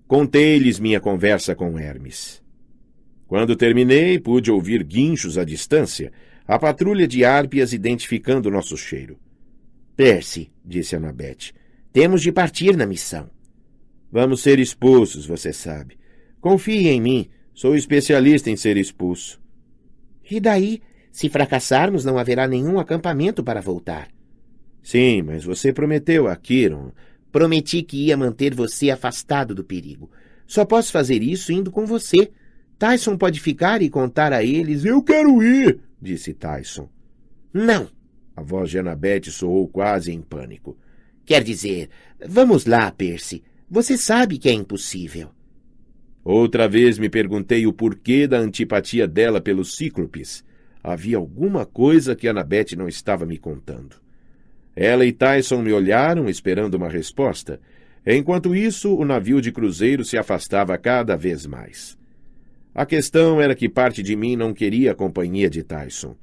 Contei-lhes minha conversa com Hermes. Quando terminei, pude ouvir guinchos à distância, a patrulha de árpias identificando nosso cheiro. Percy, disse Annabeth, temos de partir na missão. Vamos ser expulsos, você sabe. Confie em mim, sou especialista em ser expulso. E daí, se fracassarmos, não haverá nenhum acampamento para voltar. Sim, mas você prometeu a Kiron. Prometi que ia manter você afastado do perigo. Só posso fazer isso indo com você. Tyson pode ficar e contar a eles... Eu quero ir, disse Tyson. Não. A voz de Annabeth soou quase em pânico. Quer dizer, vamos lá, Percy. Você sabe que é impossível. Outra vez me perguntei o porquê da antipatia dela pelos cíclopes. Havia alguma coisa que Annabeth não estava me contando. Ela e Tyson me olharam, esperando uma resposta. Enquanto isso, o navio de cruzeiro se afastava cada vez mais. A questão era que parte de mim não queria a companhia de Tyson.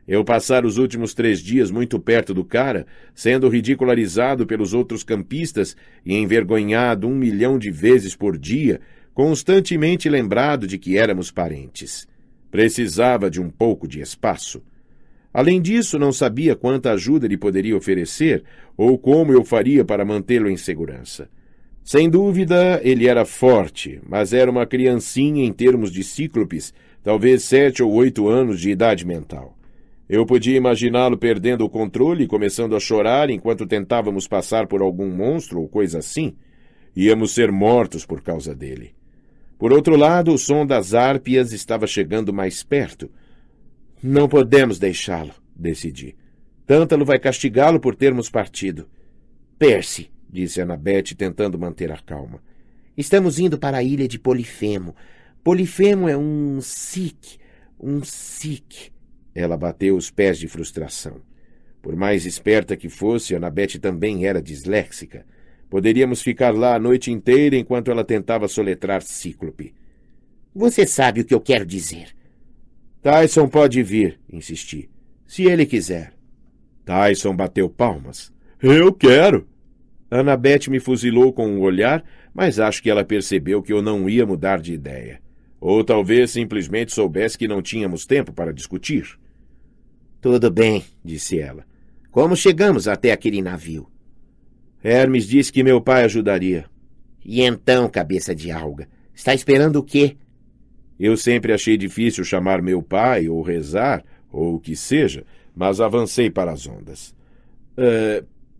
Eu passara os últimos 3 dias muito perto do cara, sendo ridicularizado pelos outros campistas e envergonhado 1 milhão de vezes por dia, constantemente lembrado de que éramos parentes. Precisava de um pouco de espaço. Além disso, não sabia quanta ajuda ele poderia oferecer ou como eu faria para mantê-lo em segurança. Sem dúvida, ele era forte, mas era uma criancinha em termos de cíclopes, talvez 7 ou 8 anos de idade mental. Eu podia imaginá-lo perdendo o controle e começando a chorar enquanto tentávamos passar por algum monstro ou coisa assim. Íamos ser mortos por causa dele. Por outro lado, o som das árpias estava chegando mais perto. Não podemos deixá-lo, decidi. Tântalo vai castigá-lo por termos partido. Percy, disse Annabeth, tentando manter a calma. Estamos indo para a ilha de Polifemo. Polifemo é um sikh. Ela bateu os pés de frustração. Por mais esperta que fosse, Annabeth também era disléxica. Poderíamos ficar lá a noite inteira enquanto ela tentava soletrar Cíclope. Você sabe o que eu quero dizer. Tyson pode vir, insisti. Se ele quiser. Tyson bateu palmas. Eu quero. Annabeth me fuzilou com um olhar, mas acho que ela percebeu que eu não ia mudar de ideia. Ou talvez simplesmente soubesse que não tínhamos tempo para discutir. Tudo bem, disse ela. Como chegamos até aquele navio? Hermes disse que meu pai ajudaria. E então, cabeça de alga, está esperando o quê? Eu sempre achei difícil chamar meu pai, ou rezar, ou o que seja, mas avancei para as ondas.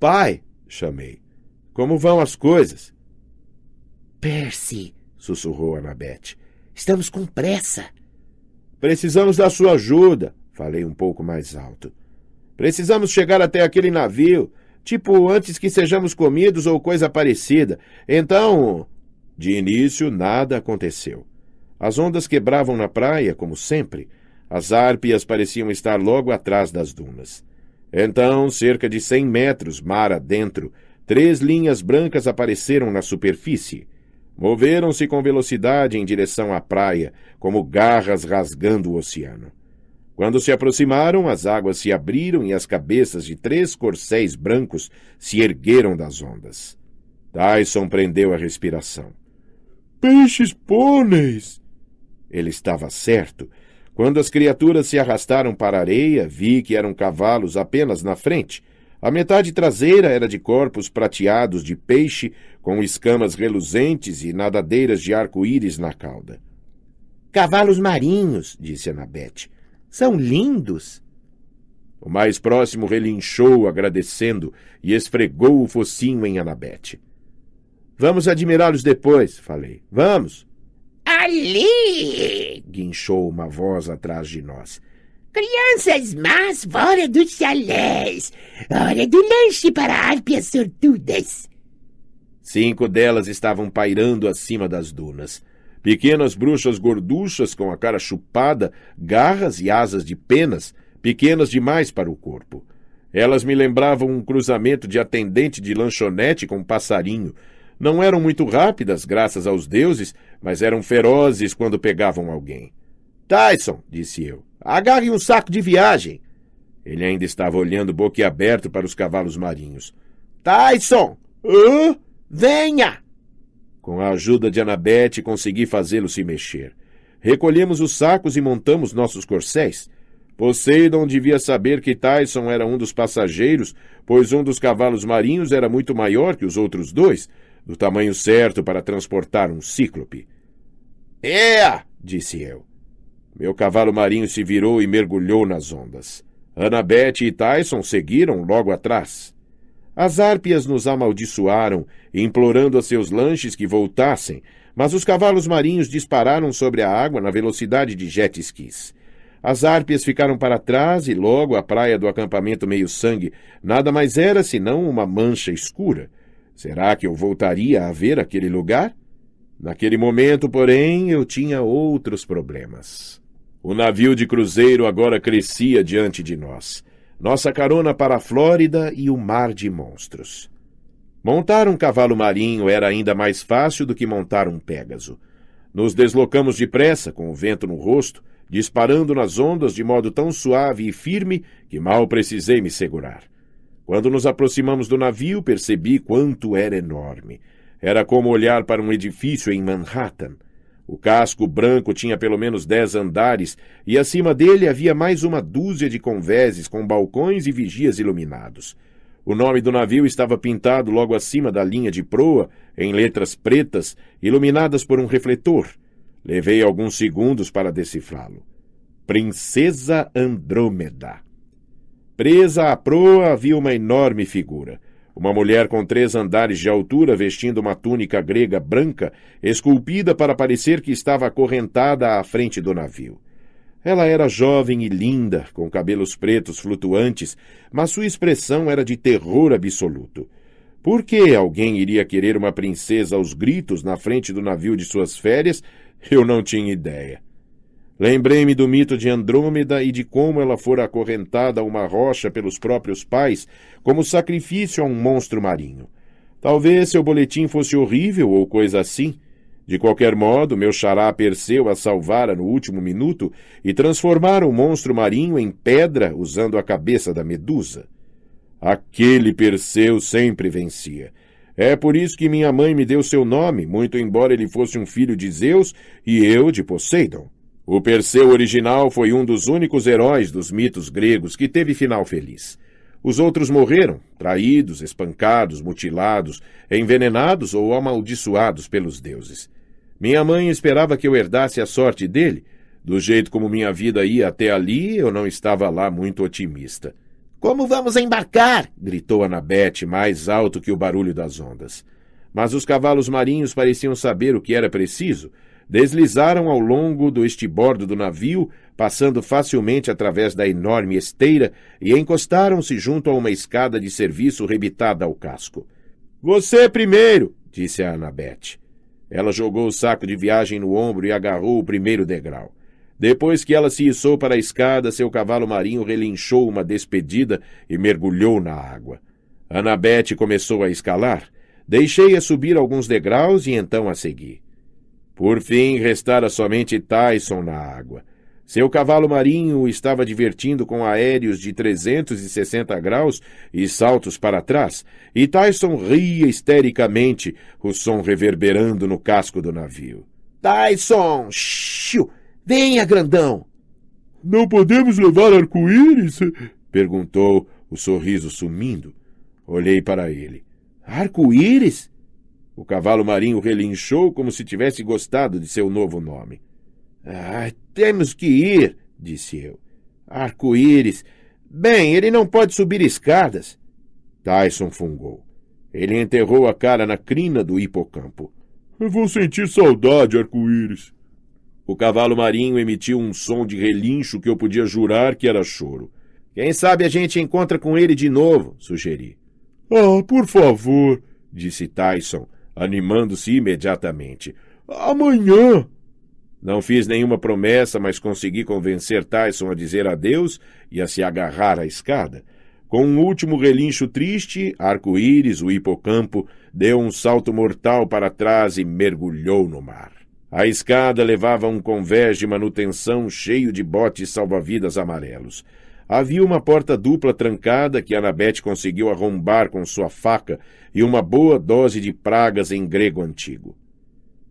Pai, chamei. Como vão as coisas? Percy, sussurrou Annabeth. Estamos com pressa. Precisamos da sua ajuda, falei um pouco mais alto. Precisamos chegar até aquele navio, tipo antes que sejamos comidos ou coisa parecida. Então... De início, nada aconteceu. As ondas quebravam na praia, como sempre. As árpias pareciam estar logo atrás das dunas. Então, cerca de 100 metros mar adentro, 3 linhas brancas apareceram na superfície. Moveram-se com velocidade em direção à praia, como garras rasgando o oceano. Quando se aproximaram, as águas se abriram e as cabeças de 3 corcéis brancos se ergueram das ondas. Tyson prendeu a respiração. Peixes pôneis! Ele estava certo. Quando as criaturas se arrastaram para a areia, vi que eram cavalos apenas na frente. A metade traseira era de corpos prateados de peixe, com escamas reluzentes e nadadeiras de arco-íris na cauda. Cavalos marinhos, disse Annabeth. São lindos. O mais próximo relinchou, agradecendo, e esfregou o focinho em Annabeth. Vamos admirá-los depois, falei. Vamos. Ali! Guinchou uma voz atrás de nós. Crianças más fora dos chalés. Hora do lanche para árpias sortudas. 5 delas estavam pairando acima das dunas. Pequenas bruxas gorduchas com a cara chupada, garras e asas de penas, pequenas demais para o corpo. Elas me lembravam um cruzamento de atendente de lanchonete com passarinho. Não eram muito rápidas, graças aos deuses, mas eram ferozes quando pegavam alguém. Tyson, disse eu, agarre um saco de viagem. Ele ainda estava olhando boquiaberto para os cavalos marinhos. Tyson! Hã? Venha! Com a ajuda de Annabeth, consegui fazê-lo se mexer. Recolhemos os sacos e montamos nossos corcéis. Poseidon devia saber que Tyson era um dos passageiros, pois um dos cavalos marinhos era muito maior que os outros 2, do tamanho certo para transportar um cíclope. Disse eu. Meu cavalo marinho se virou e mergulhou nas ondas. Annabeth e Tyson seguiram logo atrás. As árpias nos amaldiçoaram, implorando a seus lanches que voltassem, mas os cavalos marinhos dispararam sobre a água na velocidade de jet skis. As árpias ficaram para trás e logo a praia do acampamento Meio-Sangue nada mais era senão uma mancha escura. Será que eu voltaria a ver aquele lugar? Naquele momento, porém, eu tinha outros problemas. O navio de cruzeiro agora crescia diante de nós. Nossa carona para a Flórida e o mar de monstros. Montar um cavalo marinho era ainda mais fácil do que montar um Pégaso. Nos deslocamos depressa, com o vento no rosto, disparando nas ondas de modo tão suave e firme que mal precisei me segurar. Quando nos aproximamos do navio, percebi quanto era enorme. Era como olhar para um edifício em Manhattan. O casco branco tinha pelo menos 10 andares e acima dele havia mais uma dúzia de convéses com balcões e vigias iluminados. O nome do navio estava pintado logo acima da linha de proa, em letras pretas, iluminadas por um refletor. Levei alguns segundos para decifrá-lo. Princesa Andrômeda. Presa à proa havia uma enorme figura. Uma mulher com 3 andares de altura vestindo uma túnica grega branca, esculpida para parecer que estava acorrentada à frente do navio. Ela era jovem e linda, com cabelos pretos flutuantes, mas sua expressão era de terror absoluto. Por que alguém iria querer uma princesa aos gritos na frente do navio de suas férias? Eu não tinha ideia. Lembrei-me do mito de Andrômeda e de como ela fora acorrentada a uma rocha pelos próprios pais como sacrifício a um monstro marinho. Talvez seu boletim fosse horrível ou coisa assim. De qualquer modo, meu xará Perseu a salvara no último minuto e transformara o monstro marinho em pedra usando a cabeça da Medusa. Aquele Perseu sempre vencia. É por isso que minha mãe me deu seu nome, muito embora ele fosse um filho de Zeus e eu de Poseidon. O Perseu original foi um dos únicos heróis dos mitos gregos que teve final feliz. Os outros morreram, traídos, espancados, mutilados, envenenados ou amaldiçoados pelos deuses. Minha mãe esperava que eu herdasse a sorte dele. Do jeito como minha vida ia até ali, eu não estava lá muito otimista. Como vamos embarcar? Gritou Anabete mais alto que o barulho das ondas. Mas os cavalos marinhos pareciam saber o que era preciso. Deslizaram ao longo do estibordo do navio, passando facilmente através da enorme esteira e encostaram-se junto a uma escada de serviço rebitada ao casco. Você primeiro, disse a Anabete. Ela jogou o saco de viagem no ombro e agarrou o primeiro degrau. Depois que ela se içou para a escada, seu cavalo marinho relinchou uma despedida e mergulhou na água. Anabete começou a escalar. Deixei-a subir alguns degraus e então a segui. Por fim, restara somente Tyson na água. Seu cavalo marinho o estava divertindo com aéreos de 360 graus e saltos para trás, e Tyson ria histericamente, o som reverberando no casco do navio. Tyson! Xiu! Venha, grandão! Não podemos levar arco-íris? Perguntou, o sorriso sumindo. Olhei para ele. Arco-íris? O cavalo marinho relinchou como se tivesse gostado de seu novo nome. Temos que ir, disse eu. Arco-íris. Bem, ele não pode subir escadas. Tyson fungou. Ele enterrou a cara na crina do hipocampo. Eu vou sentir saudade, arco-íris. O cavalo marinho emitiu um som de relincho que eu podia jurar que era choro. Quem sabe a gente encontra com ele de novo, sugeri. Por favor, disse Tyson, animando-se imediatamente. Amanhã! Não fiz nenhuma promessa, mas consegui convencer Tyson a dizer adeus e a se agarrar à escada. Com um último relincho triste, arco-íris, o hipocampo, deu um salto mortal para trás e mergulhou no mar. A escada levava a um convés de manutenção cheio de botes salva-vidas amarelos. Havia uma porta dupla trancada que Anabete conseguiu arrombar com sua faca e uma boa dose de pragas em grego antigo.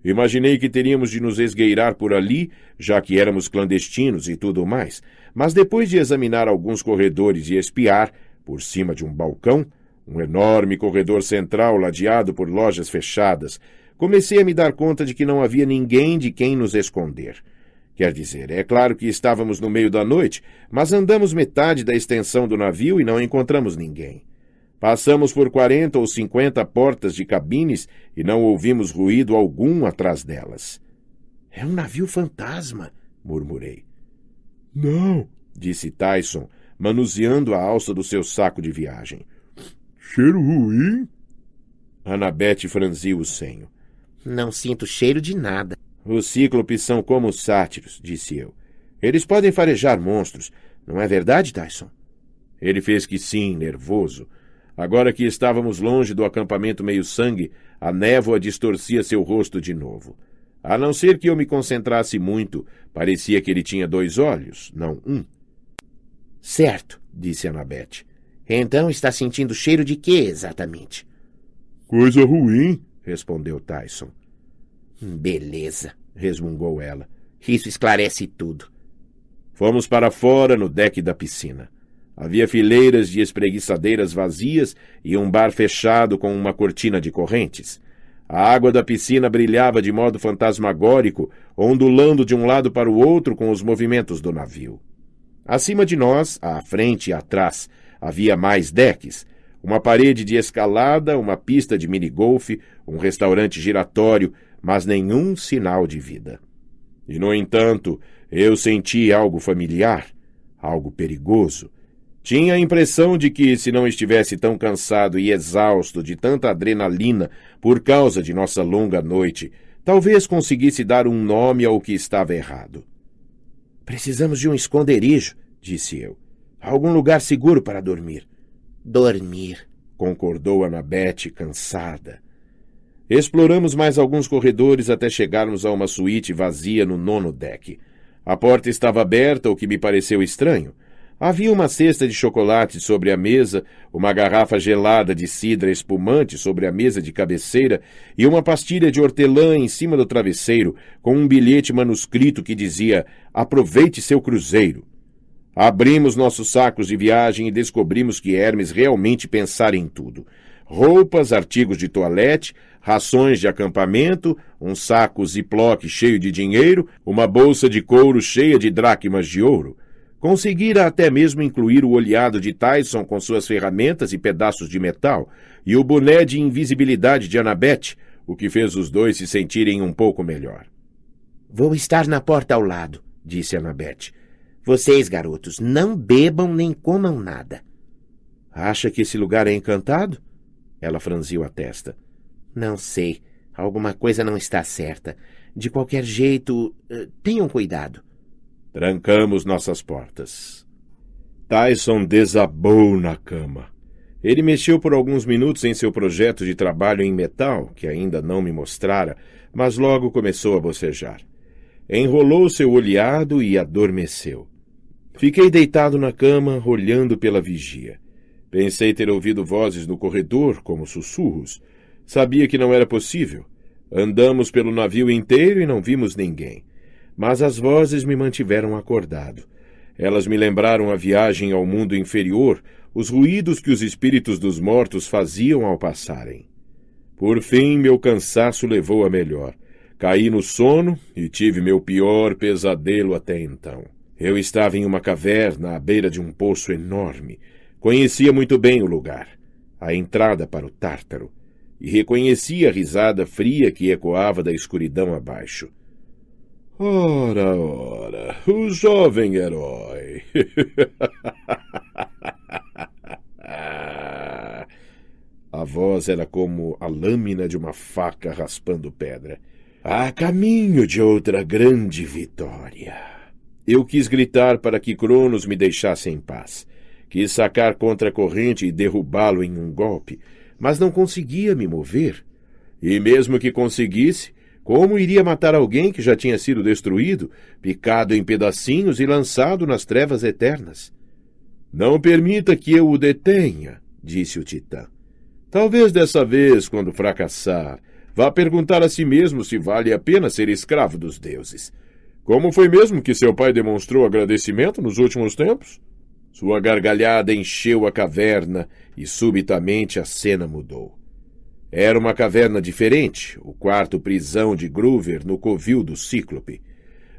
Imaginei que teríamos de nos esgueirar por ali, já que éramos clandestinos e tudo mais, mas depois de examinar alguns corredores e espiar, por cima de um balcão, um enorme corredor central ladeado por lojas fechadas, comecei a me dar conta de que não havia ninguém de quem nos esconder. Quer dizer, é claro que estávamos no meio da noite, mas andamos metade da extensão do navio e não encontramos ninguém. Passamos por 40 ou 50 portas de cabines e não ouvimos ruído algum atrás delas. É um navio fantasma, murmurei. Não, disse Tyson, manuseando a alça do seu saco de viagem. Cheiro ruim? Anabete franziu o senho. Não sinto cheiro de nada. Os cíclopes são como os sátiros, disse eu. Eles podem farejar monstros. Não é verdade, Tyson? Ele fez que sim, nervoso. Agora que estávamos longe do acampamento meio-sangue, a névoa distorcia seu rosto de novo. A não ser que eu me concentrasse muito, parecia que ele tinha 2 olhos, não um. Certo, disse Anabete. Então está sentindo cheiro de quê, exatamente? Coisa ruim, respondeu Tyson. Beleza, resmungou ela. Isso esclarece tudo. Fomos para fora no deck da piscina. Havia fileiras de espreguiçadeiras vazias e um bar fechado com uma cortina de correntes. A água da piscina brilhava de modo fantasmagórico, ondulando de um lado para o outro com os movimentos do navio. Acima de nós, à frente e atrás, havia mais decks, uma parede de escalada, uma pista de minigolfe, um restaurante giratório, mas nenhum sinal de vida. E, no entanto, eu senti algo familiar, algo perigoso. Tinha a impressão de que, se não estivesse tão cansado e exausto de tanta adrenalina por causa de nossa longa noite, talvez conseguisse dar um nome ao que estava errado. Precisamos de um esconderijo, disse eu. Algum lugar seguro para dormir. Dormir, concordou Annabeth, cansada. Exploramos mais alguns corredores até chegarmos a uma suíte vazia no 9º deck. A porta estava aberta, o que me pareceu estranho. Havia uma cesta de chocolate sobre a mesa, uma garrafa gelada de cidra espumante sobre a mesa de cabeceira e uma pastilha de hortelã em cima do travesseiro, com um bilhete manuscrito que dizia: "Aproveite seu cruzeiro". Abrimos nossos sacos de viagem e descobrimos que Hermes realmente pensara em tudo. Roupas, artigos de toalete, rações de acampamento, um saco ziploc cheio de dinheiro, uma bolsa de couro cheia de dracmas de ouro. Conseguira até mesmo incluir o olhado de Tyson com suas ferramentas e pedaços de metal, e o boné de invisibilidade de Annabeth, o que fez os dois se sentirem um pouco melhor. Vou estar na porta ao lado, disse Annabeth. Vocês, garotos, não bebam nem comam nada. Acha que esse lugar é encantado? Ela franziu a testa. Não sei. Alguma coisa não está certa. De qualquer jeito, tenham cuidado. Trancamos nossas portas. Tyson desabou na cama. Ele mexeu por alguns minutos em seu projeto de trabalho em metal, que ainda não me mostrara, mas logo começou a bocejar. Enrolou seu olhado e adormeceu. Fiquei deitado na cama, olhando pela vigia. Pensei ter ouvido vozes no corredor, como sussurros. Sabia que não era possível. Andamos pelo navio inteiro e não vimos ninguém. Mas as vozes me mantiveram acordado. Elas me lembraram a viagem ao mundo inferior, os ruídos que os espíritos dos mortos faziam ao passarem. Por fim, meu cansaço levou a melhor. Caí no sono e tive meu pior pesadelo até então. Eu estava em uma caverna à beira de um poço enorme. Conhecia muito bem o lugar, a entrada para o Tártaro, e reconhecia a risada fria que ecoava da escuridão abaixo. Ora, ora, o jovem herói. A voz era como a lâmina de uma faca raspando pedra. A caminho de outra grande vitória. Eu quis gritar para que Cronos me deixasse em paz. Quis sacar contra a corrente e derrubá-lo em um golpe, mas não conseguia me mover. E mesmo que conseguisse, como iria matar alguém que já tinha sido destruído, picado em pedacinhos e lançado nas trevas eternas? Não permita que eu o detenha, disse o Titã. Talvez dessa vez, quando fracassar, vá perguntar a si mesmo se vale a pena ser escravo dos deuses. Como foi mesmo que seu pai demonstrou agradecimento nos últimos tempos? Sua gargalhada encheu a caverna e subitamente a cena mudou. Era uma caverna diferente, o quarto prisão de Groover no covil do Cíclope.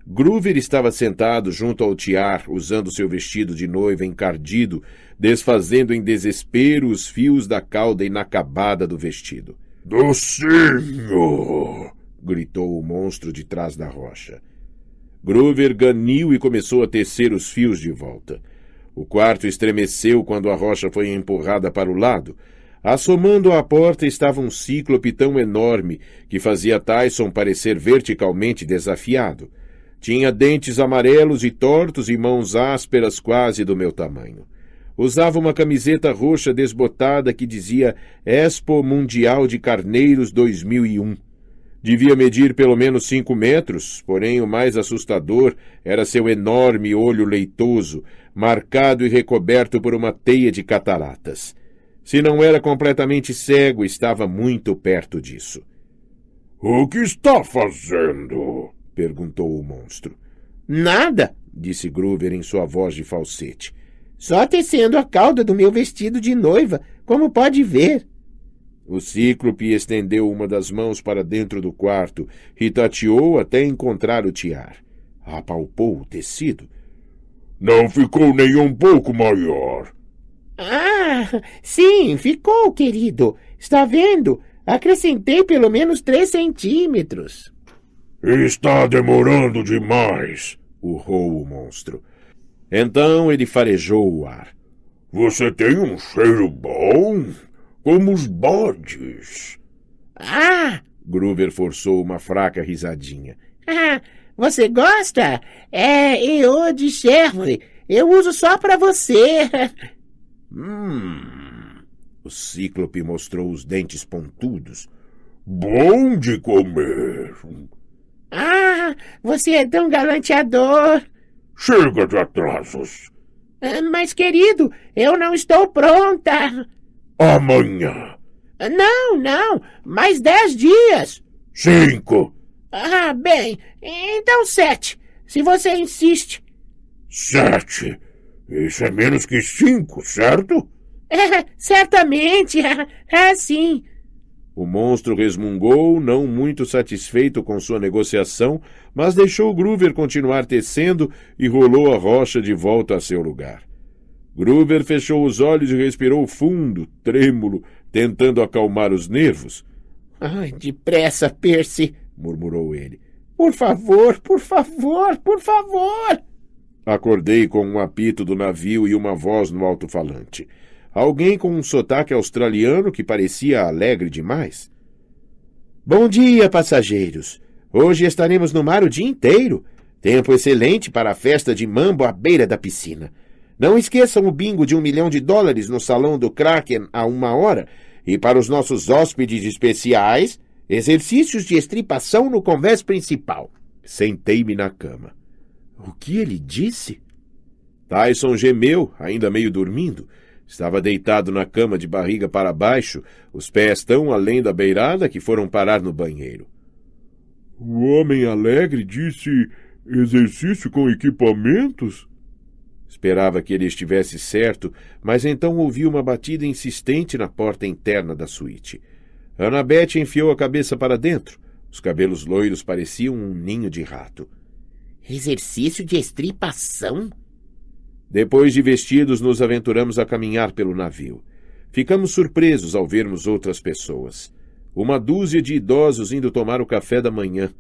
Groover estava sentado junto ao tiar, usando seu vestido de noiva encardido, desfazendo em desespero os fios da cauda inacabada do vestido. — Docinho! Gritou o monstro de trás da rocha. Groover ganiu e começou a tecer os fios de volta. O quarto estremeceu quando a rocha foi empurrada para o lado. Assomando à porta estava um cíclope tão enorme que fazia Tyson parecer verticalmente desafiado. Tinha dentes amarelos e tortos e mãos ásperas quase do meu tamanho. Usava uma camiseta roxa desbotada que dizia Expo Mundial de Carneiros 2001. Devia medir pelo menos 5 metros, porém o mais assustador era seu enorme olho leitoso, marcado e recoberto por uma teia de cataratas. Se não era completamente cego, estava muito perto disso. — O que está fazendo? — perguntou o monstro. — Nada, disse Groover em sua voz de falsete. Só tecendo a cauda do meu vestido de noiva, como pode ver. O cíclope estendeu uma das mãos para dentro do quarto e tateou até encontrar o tiar. Apalpou o tecido. — Não ficou nem um pouco maior. — Ah, sim, ficou, querido. Está vendo? Acrescentei pelo menos 3 centímetros. — Está demorando demais, urrou o monstro. Então ele farejou o ar. — Você tem um cheiro bom, como os bodes. Ah, Gruber forçou uma fraca risadinha. você gosta? Eu de chèvre. Eu uso só para você. O cíclope mostrou os dentes pontudos. Bom de comer. Você é tão galanteador. Chega de atrasos. Mas, querido, eu não estou pronta. Amanhã. Não, mais 10 dias. 5. Bem, então 7, se você insiste. 7. Isso é menos que 5, certo? Certamente, sim. O monstro resmungou, não muito satisfeito com sua negociação, mas deixou Gruber continuar tecendo e rolou a rocha de volta a seu lugar. Gruber fechou os olhos e respirou fundo, trêmulo, tentando acalmar os nervos. Depressa, Percy, murmurou ele. Por favor, por favor, por favor. Acordei com um apito do navio e uma voz no alto-falante. Alguém com um sotaque australiano que parecia alegre demais. Bom dia, passageiros. Hoje estaremos no mar o dia inteiro. Tempo excelente para a festa de mambo à beira da piscina. Não esqueçam o bingo de $1 milhão no salão do Kraken a 1h, e para os nossos hóspedes especiais, exercícios de estripação no convés principal. Sentei-me na cama. O que ele disse? Tyson gemeu, ainda meio dormindo. Estava deitado na cama de barriga para baixo, os pés tão além da beirada que foram parar no banheiro. O homem alegre disse exercício com equipamentos? Esperava que ele estivesse certo, mas então ouvi uma batida insistente na porta interna da suíte. Annabeth enfiou a cabeça para dentro. Os cabelos loiros pareciam um ninho de rato. Exercício de estripação? Depois de vestidos, nos aventuramos a caminhar pelo navio. Ficamos surpresos ao vermos outras pessoas. Uma dúzia de idosos indo tomar o café da manhã.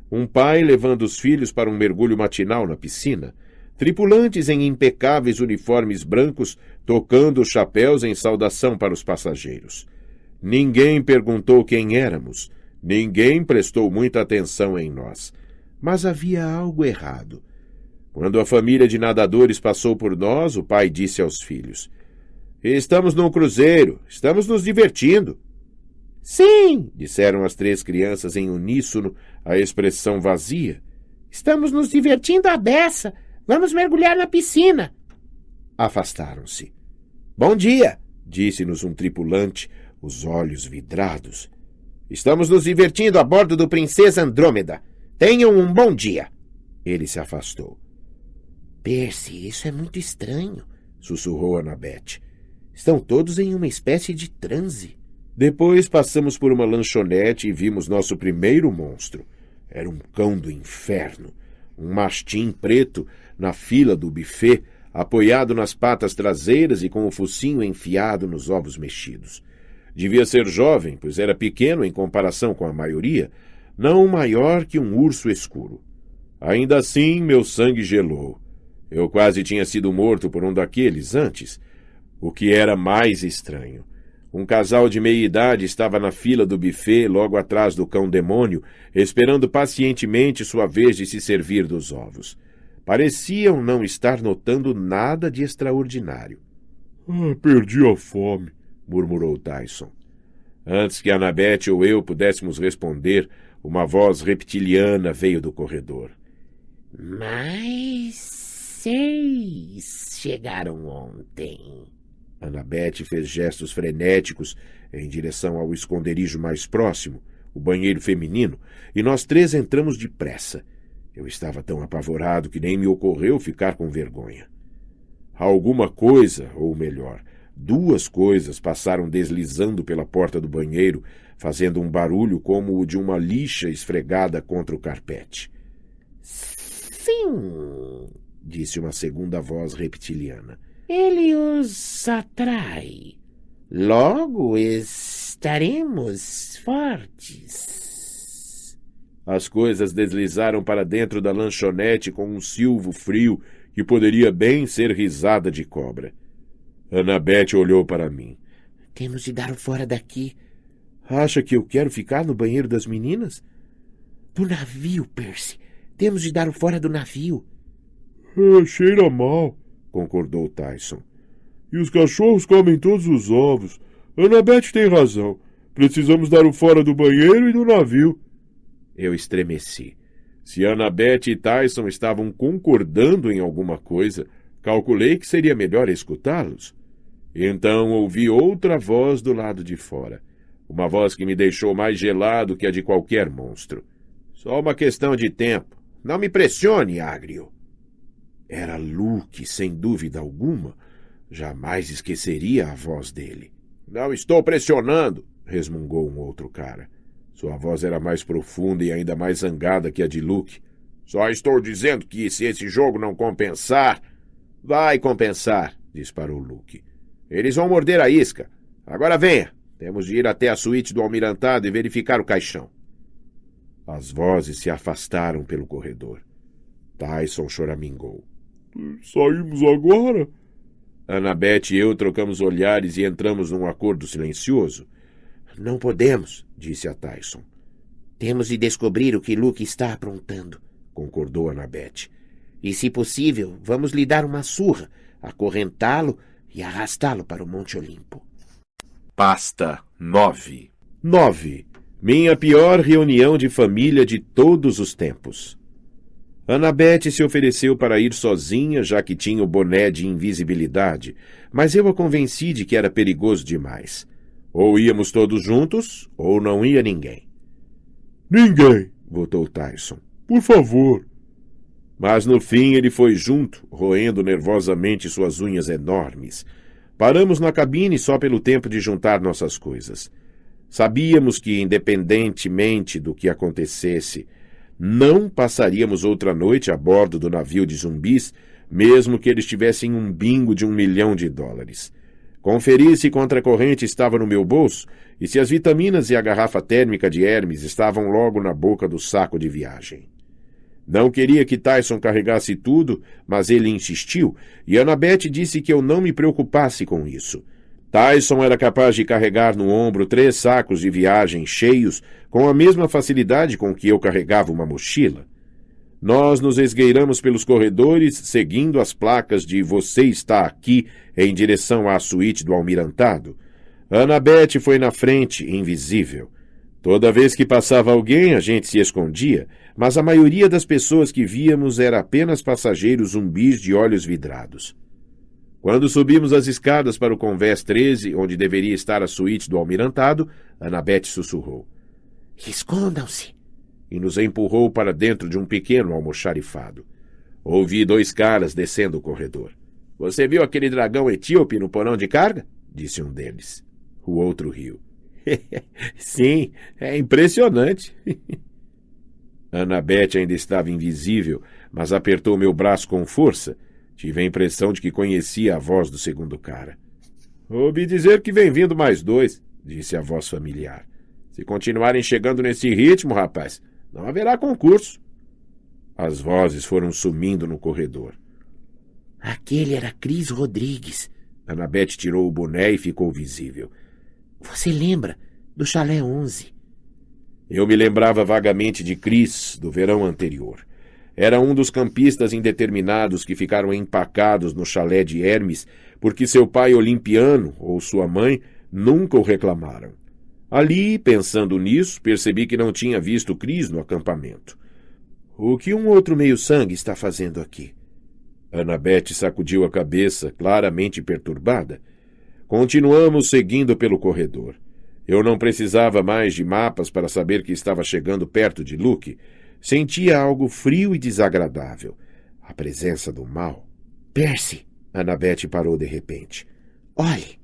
Um pai levando os filhos para um mergulho matinal na piscina. Tripulantes em impecáveis uniformes brancos tocando os chapéus em saudação para os passageiros. Ninguém perguntou quem éramos. Ninguém prestou muita atenção em nós. Mas havia algo errado. Quando a família de nadadores passou por nós, o pai disse aos filhos: Estamos num cruzeiro, estamos nos divertindo. Sim, disseram as 3 crianças em uníssono, a expressão vazia. Estamos nos divertindo à beça. Vamos mergulhar na piscina. Afastaram-se. Bom dia, disse-nos um tripulante, os olhos vidrados. Estamos nos divertindo a bordo do Princesa Andrômeda. Tenham um bom dia. Ele se afastou. Percy, isso é muito estranho, sussurrou Annabeth. Estão todos em uma espécie de transe. Depois passamos por uma lanchonete e vimos nosso primeiro monstro. Era um cão do inferno, um mastim preto na fila do buffet, apoiado nas patas traseiras e com o focinho enfiado nos ovos mexidos. Devia ser jovem, pois era pequeno em comparação com a maioria, não maior que um urso escuro. Ainda assim, meu sangue gelou. Eu quase tinha sido morto por um daqueles antes. O que era mais estranho. Um casal de meia-idade estava na fila do buffet, logo atrás do cão-demônio, esperando pacientemente sua vez de se servir dos ovos. Pareciam não estar notando nada de extraordinário. Perdi a fome, murmurou Tyson. Antes que Annabeth ou eu pudéssemos responder, uma voz reptiliana veio do corredor. Mas 6 chegaram ontem. Annabeth fez gestos frenéticos em direção ao esconderijo mais próximo, o banheiro feminino, e nós 3 entramos depressa. Eu estava tão apavorado que nem me ocorreu ficar com vergonha. Alguma coisa, ou melhor, 2 coisas passaram deslizando pela porta do banheiro, fazendo um barulho como o de uma lixa esfregada contra o carpete. Sim, disse uma segunda voz reptiliana. Ele os atrai. Logo estaremos fortes. As coisas deslizaram para dentro da lanchonete com um silvo frio que poderia bem ser risada de cobra. Annabeth olhou para mim. Temos de dar o fora daqui. Acha que eu quero ficar no banheiro das meninas? Do navio, Percy. Temos de dar o fora do navio. Cheira mal, concordou Tyson. E os cachorros comem todos os ovos. Annabeth tem razão. Precisamos dar o fora do banheiro e do navio. Eu estremeci. Se Annabeth e Tyson estavam concordando em alguma coisa, calculei que seria melhor escutá-los. Então ouvi outra voz do lado de fora. Uma voz que me deixou mais gelado que a de qualquer monstro. Só uma questão de tempo. Não me pressione, Agrio. Era Luke, sem dúvida alguma. Jamais esqueceria a voz dele. Não estou pressionando, resmungou um outro cara. Sua voz era mais profunda e ainda mais zangada que a de Luke. Só estou dizendo que se esse jogo não compensar... Vai compensar, disparou Luke. Eles vão morder a isca. Agora venha. Temos de ir até a suíte do almirantado e verificar o caixão. As vozes se afastaram pelo corredor. Tyson choramingou. Saímos agora? Annabeth e eu trocamos olhares e entramos num acordo silencioso. Não podemos, disse a Tyson. Temos de descobrir o que Luke está aprontando, concordou Annabeth. E, se possível, vamos lhe dar uma surra, acorrentá-lo e arrastá-lo para o Monte Olimpo. Pasta 9. 9. Minha pior reunião de família de todos os tempos. Annabeth se ofereceu para ir sozinha, já que tinha o boné de invisibilidade, mas eu a convenci de que era perigoso demais. Ou íamos todos juntos, ou não ia ninguém. Ninguém, votou Tyson. Por favor. Mas no fim ele foi junto, roendo nervosamente suas unhas enormes. Paramos na cabine só pelo tempo de juntar nossas coisas. Sabíamos que, independentemente do que acontecesse, não passaríamos outra noite a bordo do navio de zumbis, mesmo que eles tivessem um bingo de $1 milhão. Conferi se contra a corrente estava no meu bolso e se as vitaminas e a garrafa térmica de Hermes estavam logo na boca do saco de viagem. Não queria que Tyson carregasse tudo, mas ele insistiu, e Annabeth disse que eu não me preocupasse com isso. Tyson era capaz de carregar no ombro 3 sacos de viagem cheios com a mesma facilidade com que eu carregava uma mochila. Nós nos esgueiramos pelos corredores, seguindo as placas de "Você está aqui" em direção à suíte do almirantado. Annabeth foi na frente, invisível. Toda vez que passava alguém, a gente se escondia, mas a maioria das pessoas que víamos era apenas passageiros zumbis de olhos vidrados. Quando subimos as escadas para o convés 13, onde deveria estar a suíte do almirantado, Annabeth sussurrou. Escondam-se! E nos empurrou para dentro de um pequeno almoxarifado. Ouvi 2 caras descendo o corredor. Você viu aquele dragão etíope no porão de carga? Disse um deles. O outro riu. Sim, é impressionante. Annabeth ainda estava invisível, mas apertou meu braço com força. Tive a impressão de que conhecia a voz do segundo cara. Ouvi dizer que vem vindo mais 2, disse a voz familiar. Se continuarem chegando nesse ritmo, rapaz, não haverá concurso. As vozes foram sumindo no corredor. Aquele era Chris Rodrigues. Annabeth tirou o boné e ficou visível. Você lembra do Chalé 11? Eu me lembrava vagamente de Chris, do verão anterior. Era um dos campistas indeterminados que ficaram empacados no chalé de Hermes porque seu pai olimpiano ou sua mãe nunca o reclamaram. Ali, pensando nisso, percebi que não tinha visto Chris no acampamento. O que um outro meio-sangue está fazendo aqui? Annabeth sacudiu a cabeça, claramente perturbada. Continuamos seguindo pelo corredor. Eu não precisava mais de mapas para saber que estava chegando perto de Luke. Sentia algo frio e desagradável. A presença do mal. Percy! Annabeth parou de repente. Olhe!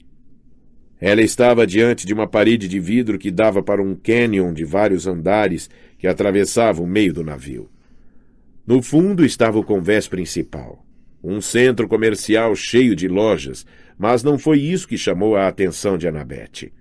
Ela estava diante de uma parede de vidro que dava para um cânion de vários andares que atravessava o meio do navio. No fundo estava o convés principal. Um centro comercial cheio de lojas, mas não foi isso que chamou a atenção de Annabeth.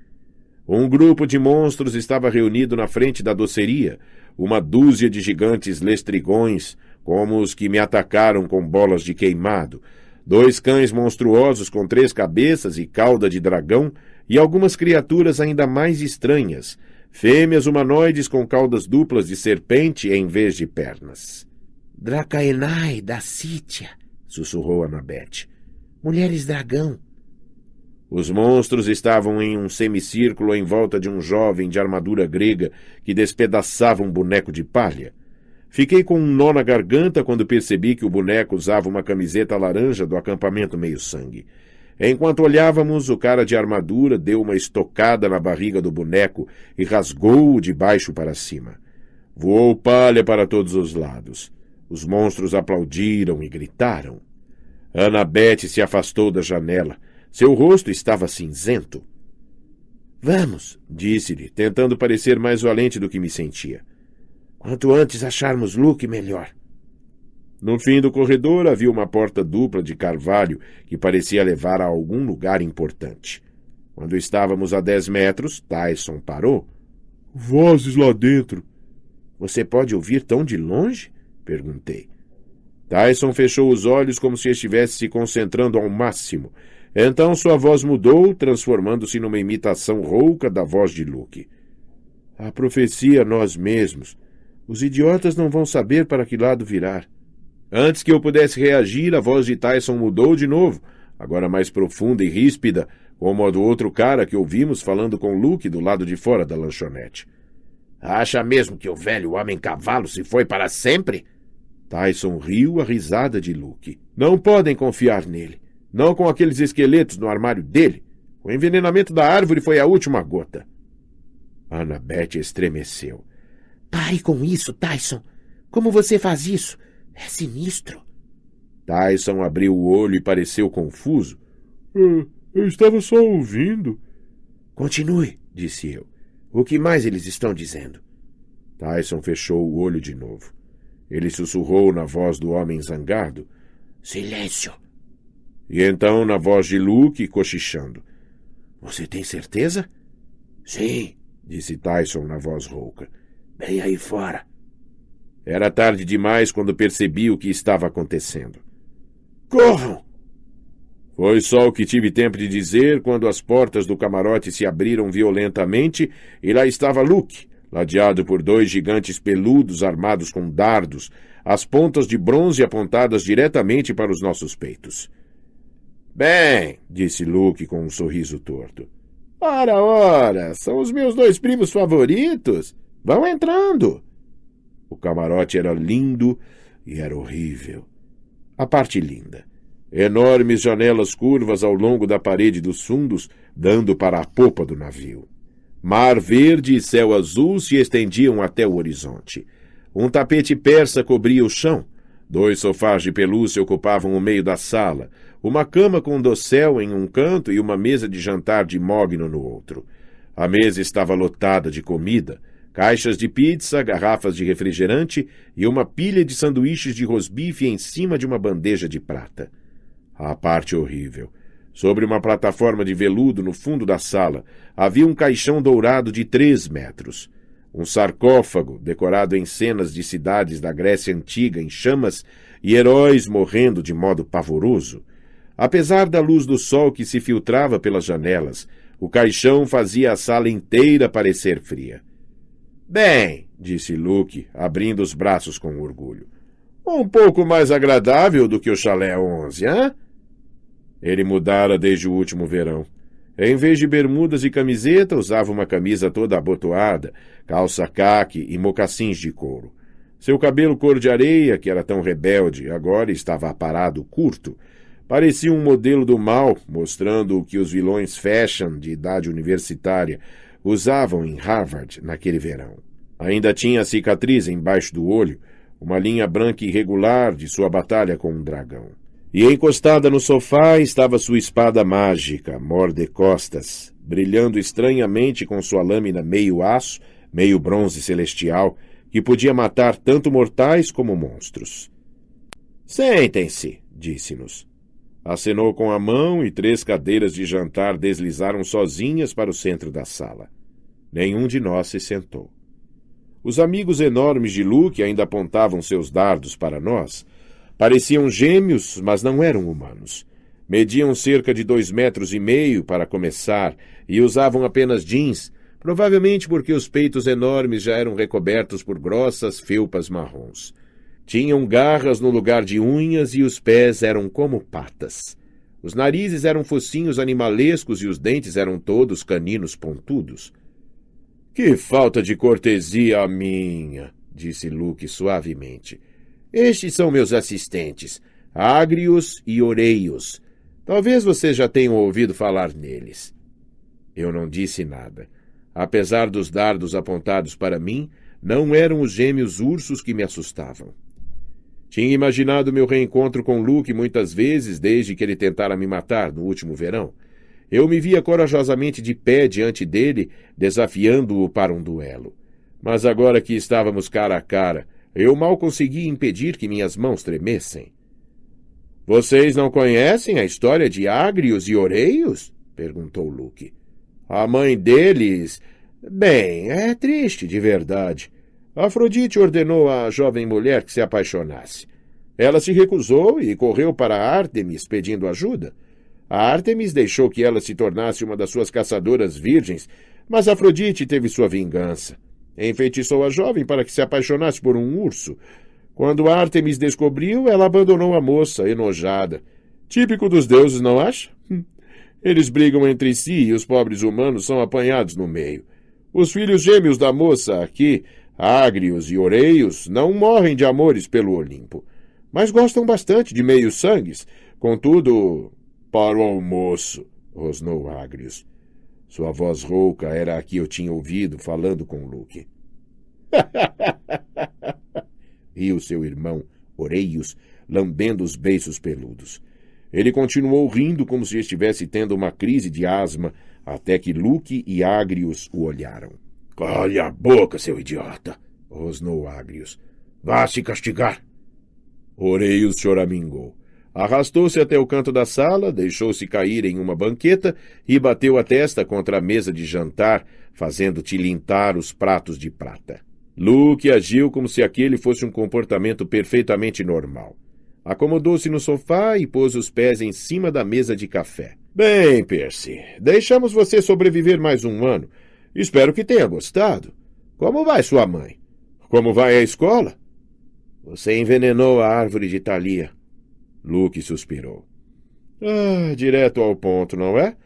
Um grupo de monstros estava reunido na frente da doceria, uma dúzia de gigantes lestrigões, como os que me atacaram com bolas de queimado, 2 cães monstruosos com 3 cabeças e cauda de dragão e algumas criaturas ainda mais estranhas, fêmeas humanoides com caudas duplas de serpente em vez de pernas. Dracaenai da Sítia, sussurrou Annabeth. Mulheres dragão. Os monstros estavam em um semicírculo em volta de um jovem de armadura grega que despedaçava um boneco de palha. Fiquei com um nó na garganta quando percebi que o boneco usava uma camiseta laranja do acampamento meio-sangue. Enquanto olhávamos, o cara de armadura deu uma estocada na barriga do boneco e rasgou-o de baixo para cima. Voou palha para todos os lados. Os monstros aplaudiram e gritaram. Annabeth se afastou da janela. Seu rosto estava cinzento. Vamos, disse-lhe, tentando parecer mais valente do que me sentia. Quanto antes acharmos Luke, melhor. No fim do corredor havia uma porta dupla de carvalho que parecia levar a algum lugar importante. Quando estávamos a 10 metros, Tyson parou. Vozes lá dentro. Você pode ouvir tão de longe? Perguntei. Tyson fechou os olhos como se estivesse se concentrando ao máximo. Então sua voz mudou, transformando-se numa imitação rouca da voz de Luke. A profecia nós mesmos. Os idiotas não vão saber para que lado virar. Antes que eu pudesse reagir, a voz de Tyson mudou de novo, agora mais profunda e ríspida, como a do outro cara que ouvimos falando com Luke do lado de fora da lanchonete. Acha mesmo que o velho homem-cavalo se foi para sempre? Tyson riu a risada de Luke. Não podem confiar nele. Não com aqueles esqueletos no armário dele. O envenenamento da árvore foi a última gota. Annabeth estremeceu. Pare com isso, Tyson. Como você faz isso? É sinistro. Tyson abriu o olho e pareceu confuso. Eu estava só ouvindo. Continue, disse eu. O que mais eles estão dizendo? Tyson fechou o olho de novo. Ele sussurrou na voz do homem zangado. Silêncio. E então na voz de Luke, cochichando. Você tem certeza? Sim, disse Tyson na voz rouca. Bem aí fora. Era tarde demais quando percebi o que estava acontecendo. Corram! Foi só o que tive tempo de dizer quando as portas do camarote se abriram violentamente e lá estava Luke, ladeado por 2 gigantes peludos armados com dardos, as pontas de bronze apontadas diretamente para os nossos peitos. Bem, disse Luke com um sorriso torto. Ora, são os meus 2 primos favoritos. Vão entrando. O camarote era lindo e era horrível. A parte linda. Enormes janelas curvas ao longo da parede dos fundos, dando para a popa do navio. Mar verde e céu azul se estendiam até o horizonte. Um tapete persa cobria o chão. 2 sofás de pelúcia ocupavam o meio da sala, uma cama com dossel em um canto e uma mesa de jantar de mogno no outro. A mesa estava lotada de comida, caixas de pizza, garrafas de refrigerante e uma pilha de sanduíches de rosbife em cima de uma bandeja de prata. A parte horrível. Sobre uma plataforma de veludo no fundo da sala, havia um caixão dourado de 3 metros. Um sarcófago, decorado em cenas de cidades da Grécia Antiga em chamas e heróis morrendo de modo pavoroso. Apesar da luz do sol que se filtrava pelas janelas, o caixão fazia a sala inteira parecer fria. Bem, disse Luke, abrindo os braços com orgulho. Um pouco mais agradável do que o chalé 11, hã? Ele mudara desde o último verão. Em vez de bermudas e camiseta, usava uma camisa toda abotoada, calça caque e mocassins de couro. Seu cabelo cor de areia, que era tão rebelde, agora estava aparado curto. Parecia um modelo do mal, mostrando o que os vilões fashion de idade universitária usavam em Harvard naquele verão. Ainda tinha a cicatriz embaixo do olho, uma linha branca irregular de sua batalha com um dragão. E encostada no sofá estava sua espada mágica, morde-costas, brilhando estranhamente com sua lâmina meio aço, meio bronze celestial, que podia matar tanto mortais como monstros. Sentem-se, disse-nos. Acenou com a mão e 3 cadeiras de jantar deslizaram sozinhas para o centro da sala. Nenhum de nós se sentou. Os amigos enormes de Luke ainda apontavam seus dardos para nós. Pareciam gêmeos, mas não eram humanos. Mediam cerca de 2,5 metros para começar e usavam apenas jeans, provavelmente porque os peitos enormes já eram recobertos por grossas felpas marrons. Tinham garras no lugar de unhas e os pés eram como patas. Os narizes eram focinhos animalescos e os dentes eram todos caninos pontudos. — Que falta de cortesia a minha! Disse Luke suavemente. — Estes são meus assistentes, Ágrios e Oreios. Talvez vocês já tenham ouvido falar neles. Eu não disse nada. Apesar dos dardos apontados para mim, não eram os gêmeos ursos que me assustavam. Tinha imaginado meu reencontro com Luke muitas vezes desde que ele tentara me matar no último verão. Eu me via corajosamente de pé diante dele, desafiando-o para um duelo. Mas agora que estávamos cara a cara, eu mal conseguia impedir que minhas mãos tremessem. — Vocês não conhecem a história de Ágrios e Oreios? Perguntou Luke. — A mãe deles... Bem, é triste, de verdade. Afrodite ordenou à jovem mulher que se apaixonasse. Ela se recusou e correu para Ártemis pedindo ajuda. A Ártemis deixou que ela se tornasse uma das suas caçadoras virgens, mas Afrodite teve sua vingança. Enfeitiçou a jovem para que se apaixonasse por um urso. Quando Ártemis descobriu, ela abandonou a moça, enojada. Típico dos deuses, não acha? Eles brigam entre si e os pobres humanos são apanhados no meio. Os filhos gêmeos da moça aqui, Ágrios e Oreios, não morrem de amores pelo Olimpo, mas gostam bastante de meios-sangues. Contudo, para o almoço, rosnou Ágrios. Sua voz rouca era a que eu tinha ouvido falando com Luke. Riu seu irmão, Oreios, lambendo os beiços peludos. Ele continuou rindo como se estivesse tendo uma crise de asma, até que Luke e Ágrios o olharam. — Cale a boca, seu idiota! Rosnou Ágrios. — Vá se castigar! Oreios choramingou. Arrastou-se até o canto da sala, deixou-se cair em uma banqueta e bateu a testa contra a mesa de jantar, fazendo tilintar os pratos de prata. Luke agiu como se aquele fosse um comportamento perfeitamente normal. Acomodou-se no sofá e pôs os pés em cima da mesa de café. — Bem, Percy, deixamos você sobreviver mais um ano. Espero que tenha gostado. Como vai sua mãe? Como vai a escola? — Você envenenou a árvore de Thalia. Luke suspirou. — Ah, direto ao ponto, não é?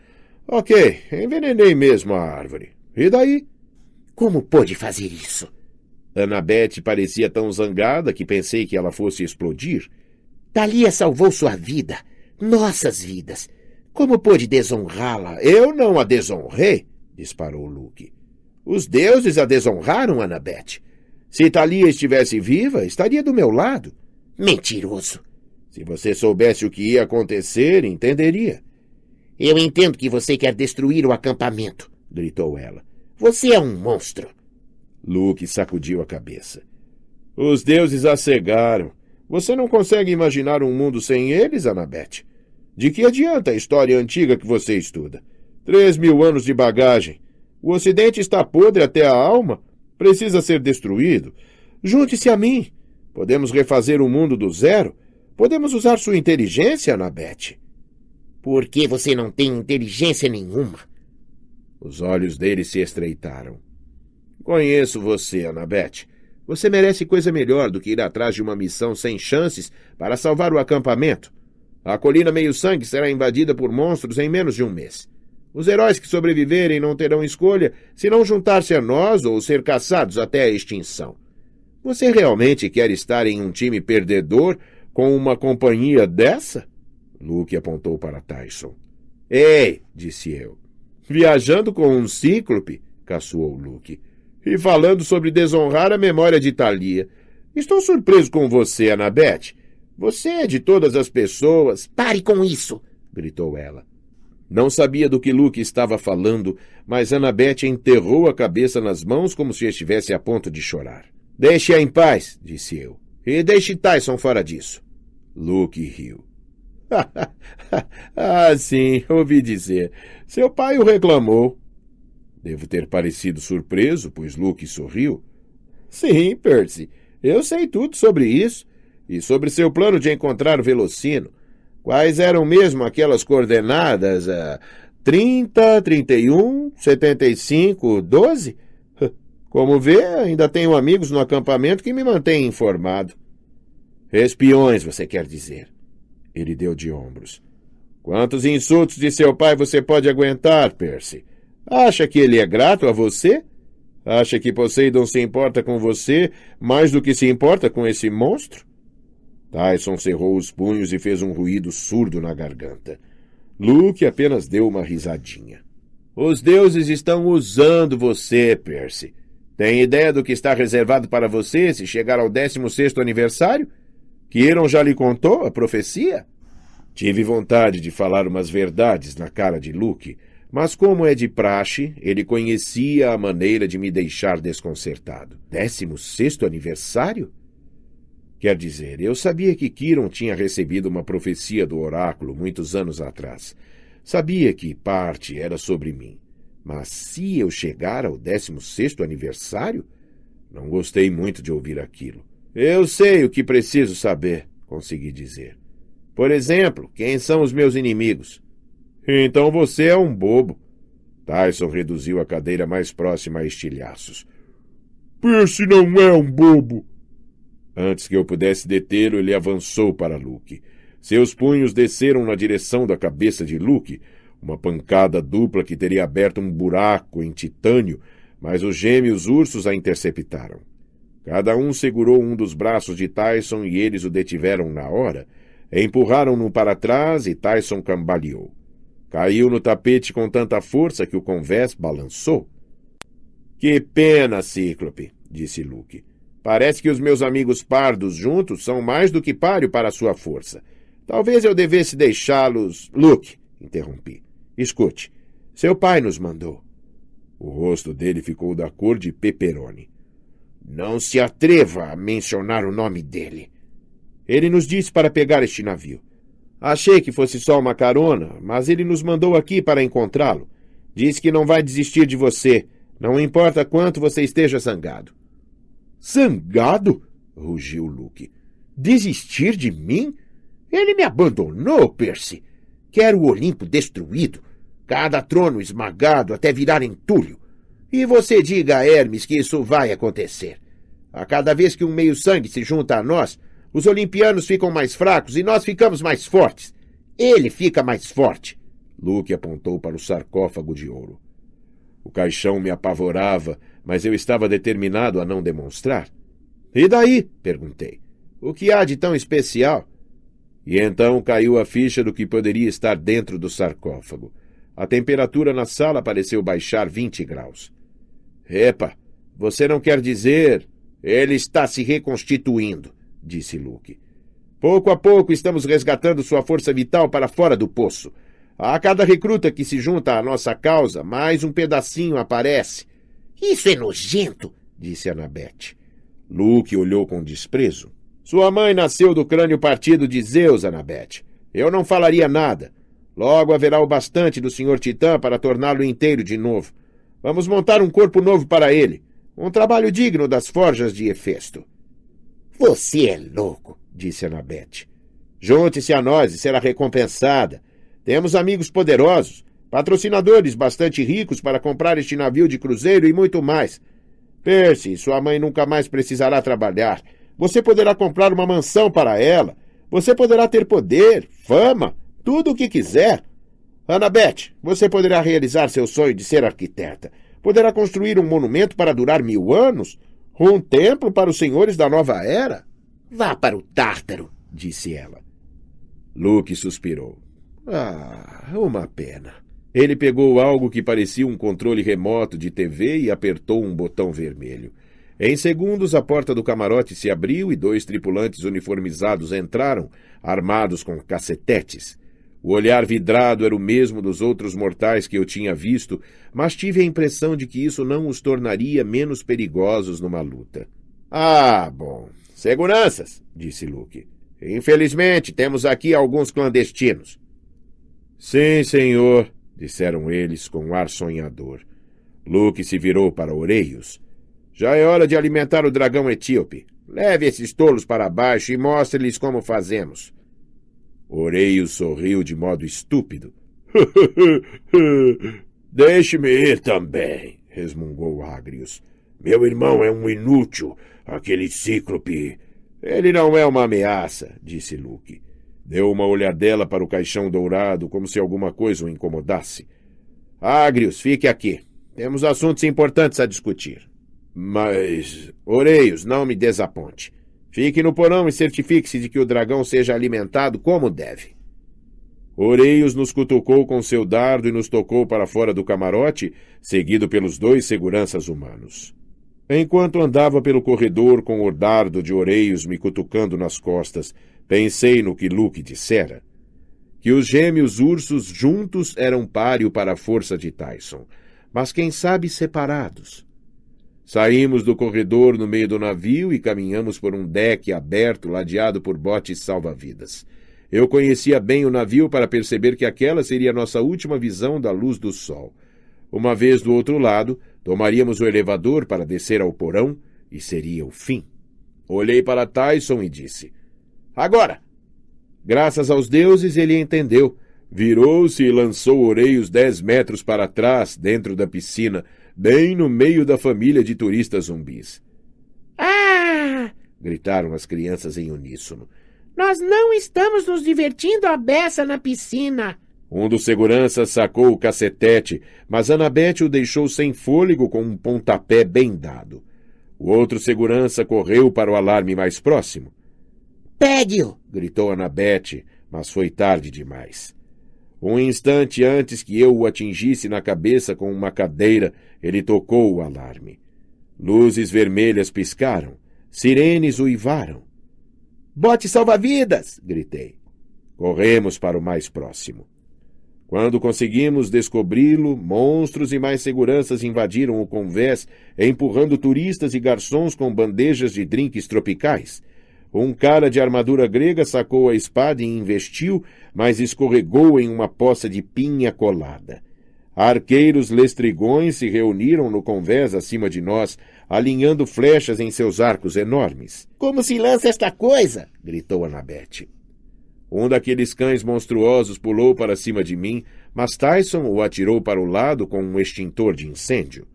Ok, envenenei mesmo a árvore. E daí? — Como pôde fazer isso? Annabeth parecia tão zangada que pensei que ela fosse explodir. — Thalia salvou sua vida, nossas vidas. Como pôde desonrá-la? — Eu não a desonrei, disparou Luke. Os deuses a desonraram, Annabeth. Se Thalia estivesse viva, estaria do meu lado. — Mentiroso! Se você soubesse o que ia acontecer, entenderia. — Eu entendo que você quer destruir o acampamento, gritou ela. — Você é um monstro. Luke sacudiu a cabeça. Os deuses a cegaram. Você não consegue imaginar um mundo sem eles, Annabeth? De que adianta a história antiga que você estuda? 3.000 anos de bagagem. O Ocidente está podre até a alma. Precisa ser destruído. Junte-se a mim. Podemos refazer o mundo do zero. Podemos usar sua inteligência, Annabeth. Por que você não tem inteligência nenhuma? Os olhos dele se estreitaram. Conheço você, Annabeth. Você merece coisa melhor do que ir atrás de uma missão sem chances para salvar o acampamento. A colina Meio-Sangue será invadida por monstros em menos de um mês. Os heróis que sobreviverem não terão escolha se não juntar-se a nós ou ser caçados até a extinção. Você realmente quer estar em um time perdedor com uma companhia dessa? Luke apontou para Tyson. Ei, disse eu. Viajando com um cíclope? Caçoou Luke. E falando sobre desonrar a memória de Thalia. Estou surpreso com você, Annabeth. Você é de todas as pessoas... Pare com isso! Gritou ela. Não sabia do que Luke estava falando, mas Annabeth enterrou a cabeça nas mãos como se estivesse a ponto de chorar. Deixe-a em paz, disse eu. E deixe Tyson fora disso. Luke riu. Ah, sim, ouvi dizer. Seu pai o reclamou. Devo ter parecido surpreso, pois Luke sorriu. Sim, Percy, eu sei tudo sobre isso. E sobre seu plano de encontrar o Velocino, quais eram mesmo aquelas coordenadas? 30, 31, 75, 12? Como vê, ainda tenho amigos no acampamento que me mantêm informado. Espiões, você quer dizer? Ele deu de ombros. Quantos insultos de seu pai você pode aguentar, Percy? Acha que ele é grato a você? Acha que Poseidon se importa com você mais do que se importa com esse monstro? Tyson cerrou os punhos e fez um ruído surdo na garganta. Luke apenas deu uma risadinha. Os deuses estão usando você, Percy. Tem ideia do que está reservado para você se chegar ao 16º aniversário? Quirón já lhe contou a profecia? Tive vontade de falar umas verdades na cara de Luke, mas como é de praxe, ele conhecia a maneira de me deixar desconcertado. 16º aniversário? Quer dizer, eu sabia que Quirón tinha recebido uma profecia do oráculo muitos anos atrás. Sabia que parte era sobre mim. Mas se eu chegar ao 16º aniversário? Não gostei muito de ouvir aquilo. Eu sei o que preciso saber, consegui dizer. Por exemplo, quem são os meus inimigos? Então você é um bobo. Tyson reduziu a cadeira mais próxima a estilhaços. Percy não é um bobo. Antes que eu pudesse detê-lo, ele avançou para Luke. Seus punhos desceram na direção da cabeça de Luke, uma pancada dupla que teria aberto um buraco em titânio, mas os gêmeos ursos a interceptaram. Cada um segurou um dos braços de Tyson e eles o detiveram na hora. Empurraram-no para trás e Tyson cambaleou. Caiu no tapete com tanta força que o convés balançou. Que pena, Cíclope, disse Luke. Parece que os meus amigos pardos juntos são mais do que páreo para a sua força. Talvez eu devesse deixá-los... Luke, interrompi. Escute, seu pai nos mandou. O rosto dele ficou da cor de pepperoni. Não se atreva a mencionar o nome dele. Ele nos disse para pegar este navio. Achei que fosse só uma carona, mas ele nos mandou aqui para encontrá-lo. Diz que não vai desistir de você, não importa quanto você esteja zangado. Zangado? Rugiu Luke. Desistir de mim? Ele me abandonou, Percy. Quero o Olimpo destruído, cada trono esmagado até virar entulho. E você diga a Hermes que isso vai acontecer. A cada vez que um meio-sangue se junta a nós, os olimpianos ficam mais fracos e nós ficamos mais fortes. Ele fica mais forte. Luke apontou para o sarcófago de ouro. O caixão me apavorava, mas eu estava determinado a não demonstrar. E daí? Perguntei. O que há de tão especial? E então caiu a ficha do que poderia estar dentro do sarcófago. A temperatura na sala pareceu baixar 20 graus. Epa, você não quer dizer... Ele está se reconstituindo, disse Luke. Pouco a pouco estamos resgatando sua força vital para fora do poço. A cada recruta que se junta à nossa causa, mais um pedacinho aparece. Isso é nojento, disse Annabeth. Luke olhou com desprezo. Sua mãe nasceu do crânio partido de Zeus, Annabeth. Eu não falaria nada. Logo haverá o bastante do Sr. Titã para torná-lo inteiro de novo. Vamos montar um corpo novo para ele. Um trabalho digno das forjas de Hefesto. Você é louco, disse Annabeth. Junte-se a nós e será recompensada. Temos amigos poderosos, patrocinadores bastante ricos para comprar este navio de cruzeiro e muito mais. Percy, sua mãe nunca mais precisará trabalhar. Você poderá comprar uma mansão para ela. Você poderá ter poder, fama, tudo o que quiser. Annabeth, você poderá realizar seu sonho de ser arquiteta. Poderá construir um monumento para durar 1000 anos? Um templo para os senhores da nova era? Vá para o Tártaro, disse ela. Luke suspirou. Ah, uma pena. Ele pegou algo que parecia um controle remoto de TV e apertou um botão vermelho. Em segundos, a porta do camarote se abriu e 2 tripulantes uniformizados entraram, armados com cacetetes. O olhar vidrado era o mesmo dos outros mortais que eu tinha visto, mas tive a impressão de que isso não os tornaria menos perigosos numa luta. Ah, bom. Seguranças, disse Luke. Infelizmente, temos aqui alguns clandestinos. Sim, senhor, disseram eles com ar sonhador. Luke se virou para Oreios. Já é hora de alimentar o dragão etíope. Leve esses tolos para baixo e mostre-lhes como fazemos. Oreios sorriu de modo estúpido. Deixe-me ir também, resmungou Agrius. Meu irmão é um inútil, aquele cíclope. Ele não é uma ameaça, disse Luke. Deu uma olhadela para o caixão dourado, como se alguma coisa o incomodasse. Agrius, fique aqui. Temos assuntos importantes a discutir. Mas, Oreios, não me desaponte. Fique no porão e certifique-se de que o dragão seja alimentado como deve. Oreios nos cutucou com seu dardo e nos tocou para fora do camarote, seguido pelos 2 seguranças humanos. Enquanto andava pelo corredor com o dardo de Oreios me cutucando nas costas, pensei no que Luke dissera. Que os gêmeos ursos juntos eram páreo para a força de Tyson, mas quem sabe separados. Saímos do corredor no meio do navio e caminhamos por um deck aberto ladeado por botes salva-vidas. Eu conhecia bem o navio para perceber que aquela seria nossa última visão da luz do sol. Uma vez do outro lado, tomaríamos o elevador para descer ao porão e seria o fim. Olhei para Tyson e disse: Agora! Graças aos deuses ele entendeu. Virou-se e lançou Oreios 10 metros para trás, dentro da piscina, bem no meio da família de turistas zumbis. Ah! Gritaram as crianças em uníssono. Nós não estamos nos divertindo à beça na piscina. Um dos seguranças sacou o cacetete, mas Annabeth o deixou sem fôlego com um pontapé bem dado. O outro segurança correu para o alarme mais próximo. Pegue-o! Gritou Annabeth, mas foi tarde demais. Um instante antes que eu o atingisse na cabeça com uma cadeira, ele tocou o alarme. Luzes vermelhas piscaram. Sirenes uivaram. Bote salva-vidas! Gritei. Corremos para o mais próximo. Quando conseguimos descobri-lo, monstros e mais seguranças invadiram o convés, empurrando turistas e garçons com bandejas de drinks tropicais. Um cara de armadura grega sacou a espada e investiu, mas escorregou em uma poça de pinha colada. Arqueiros lestrigões se reuniram no convés acima de nós, alinhando flechas em seus arcos enormes. Como se lança esta coisa? Gritou Annabeth. Um daqueles cães monstruosos pulou para cima de mim, mas Tyson o atirou para o lado com um extintor de incêndio.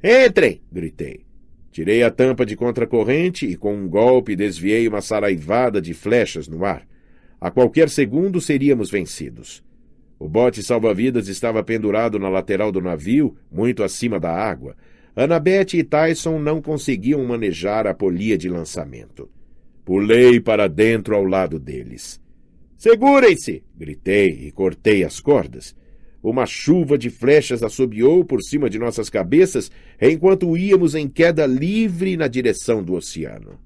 Entrem! Gritei. Tirei a tampa de contracorrente e, com um golpe, desviei uma saraivada de flechas no ar. A qualquer segundo seríamos vencidos. O bote salva-vidas estava pendurado na lateral do navio, muito acima da água. Annabeth e Tyson não conseguiam manejar a polia de lançamento. Pulei para dentro ao lado deles. Segurem-se! Gritei e cortei as cordas. Uma chuva de flechas assobiou por cima de nossas cabeças enquanto íamos em queda livre na direção do oceano.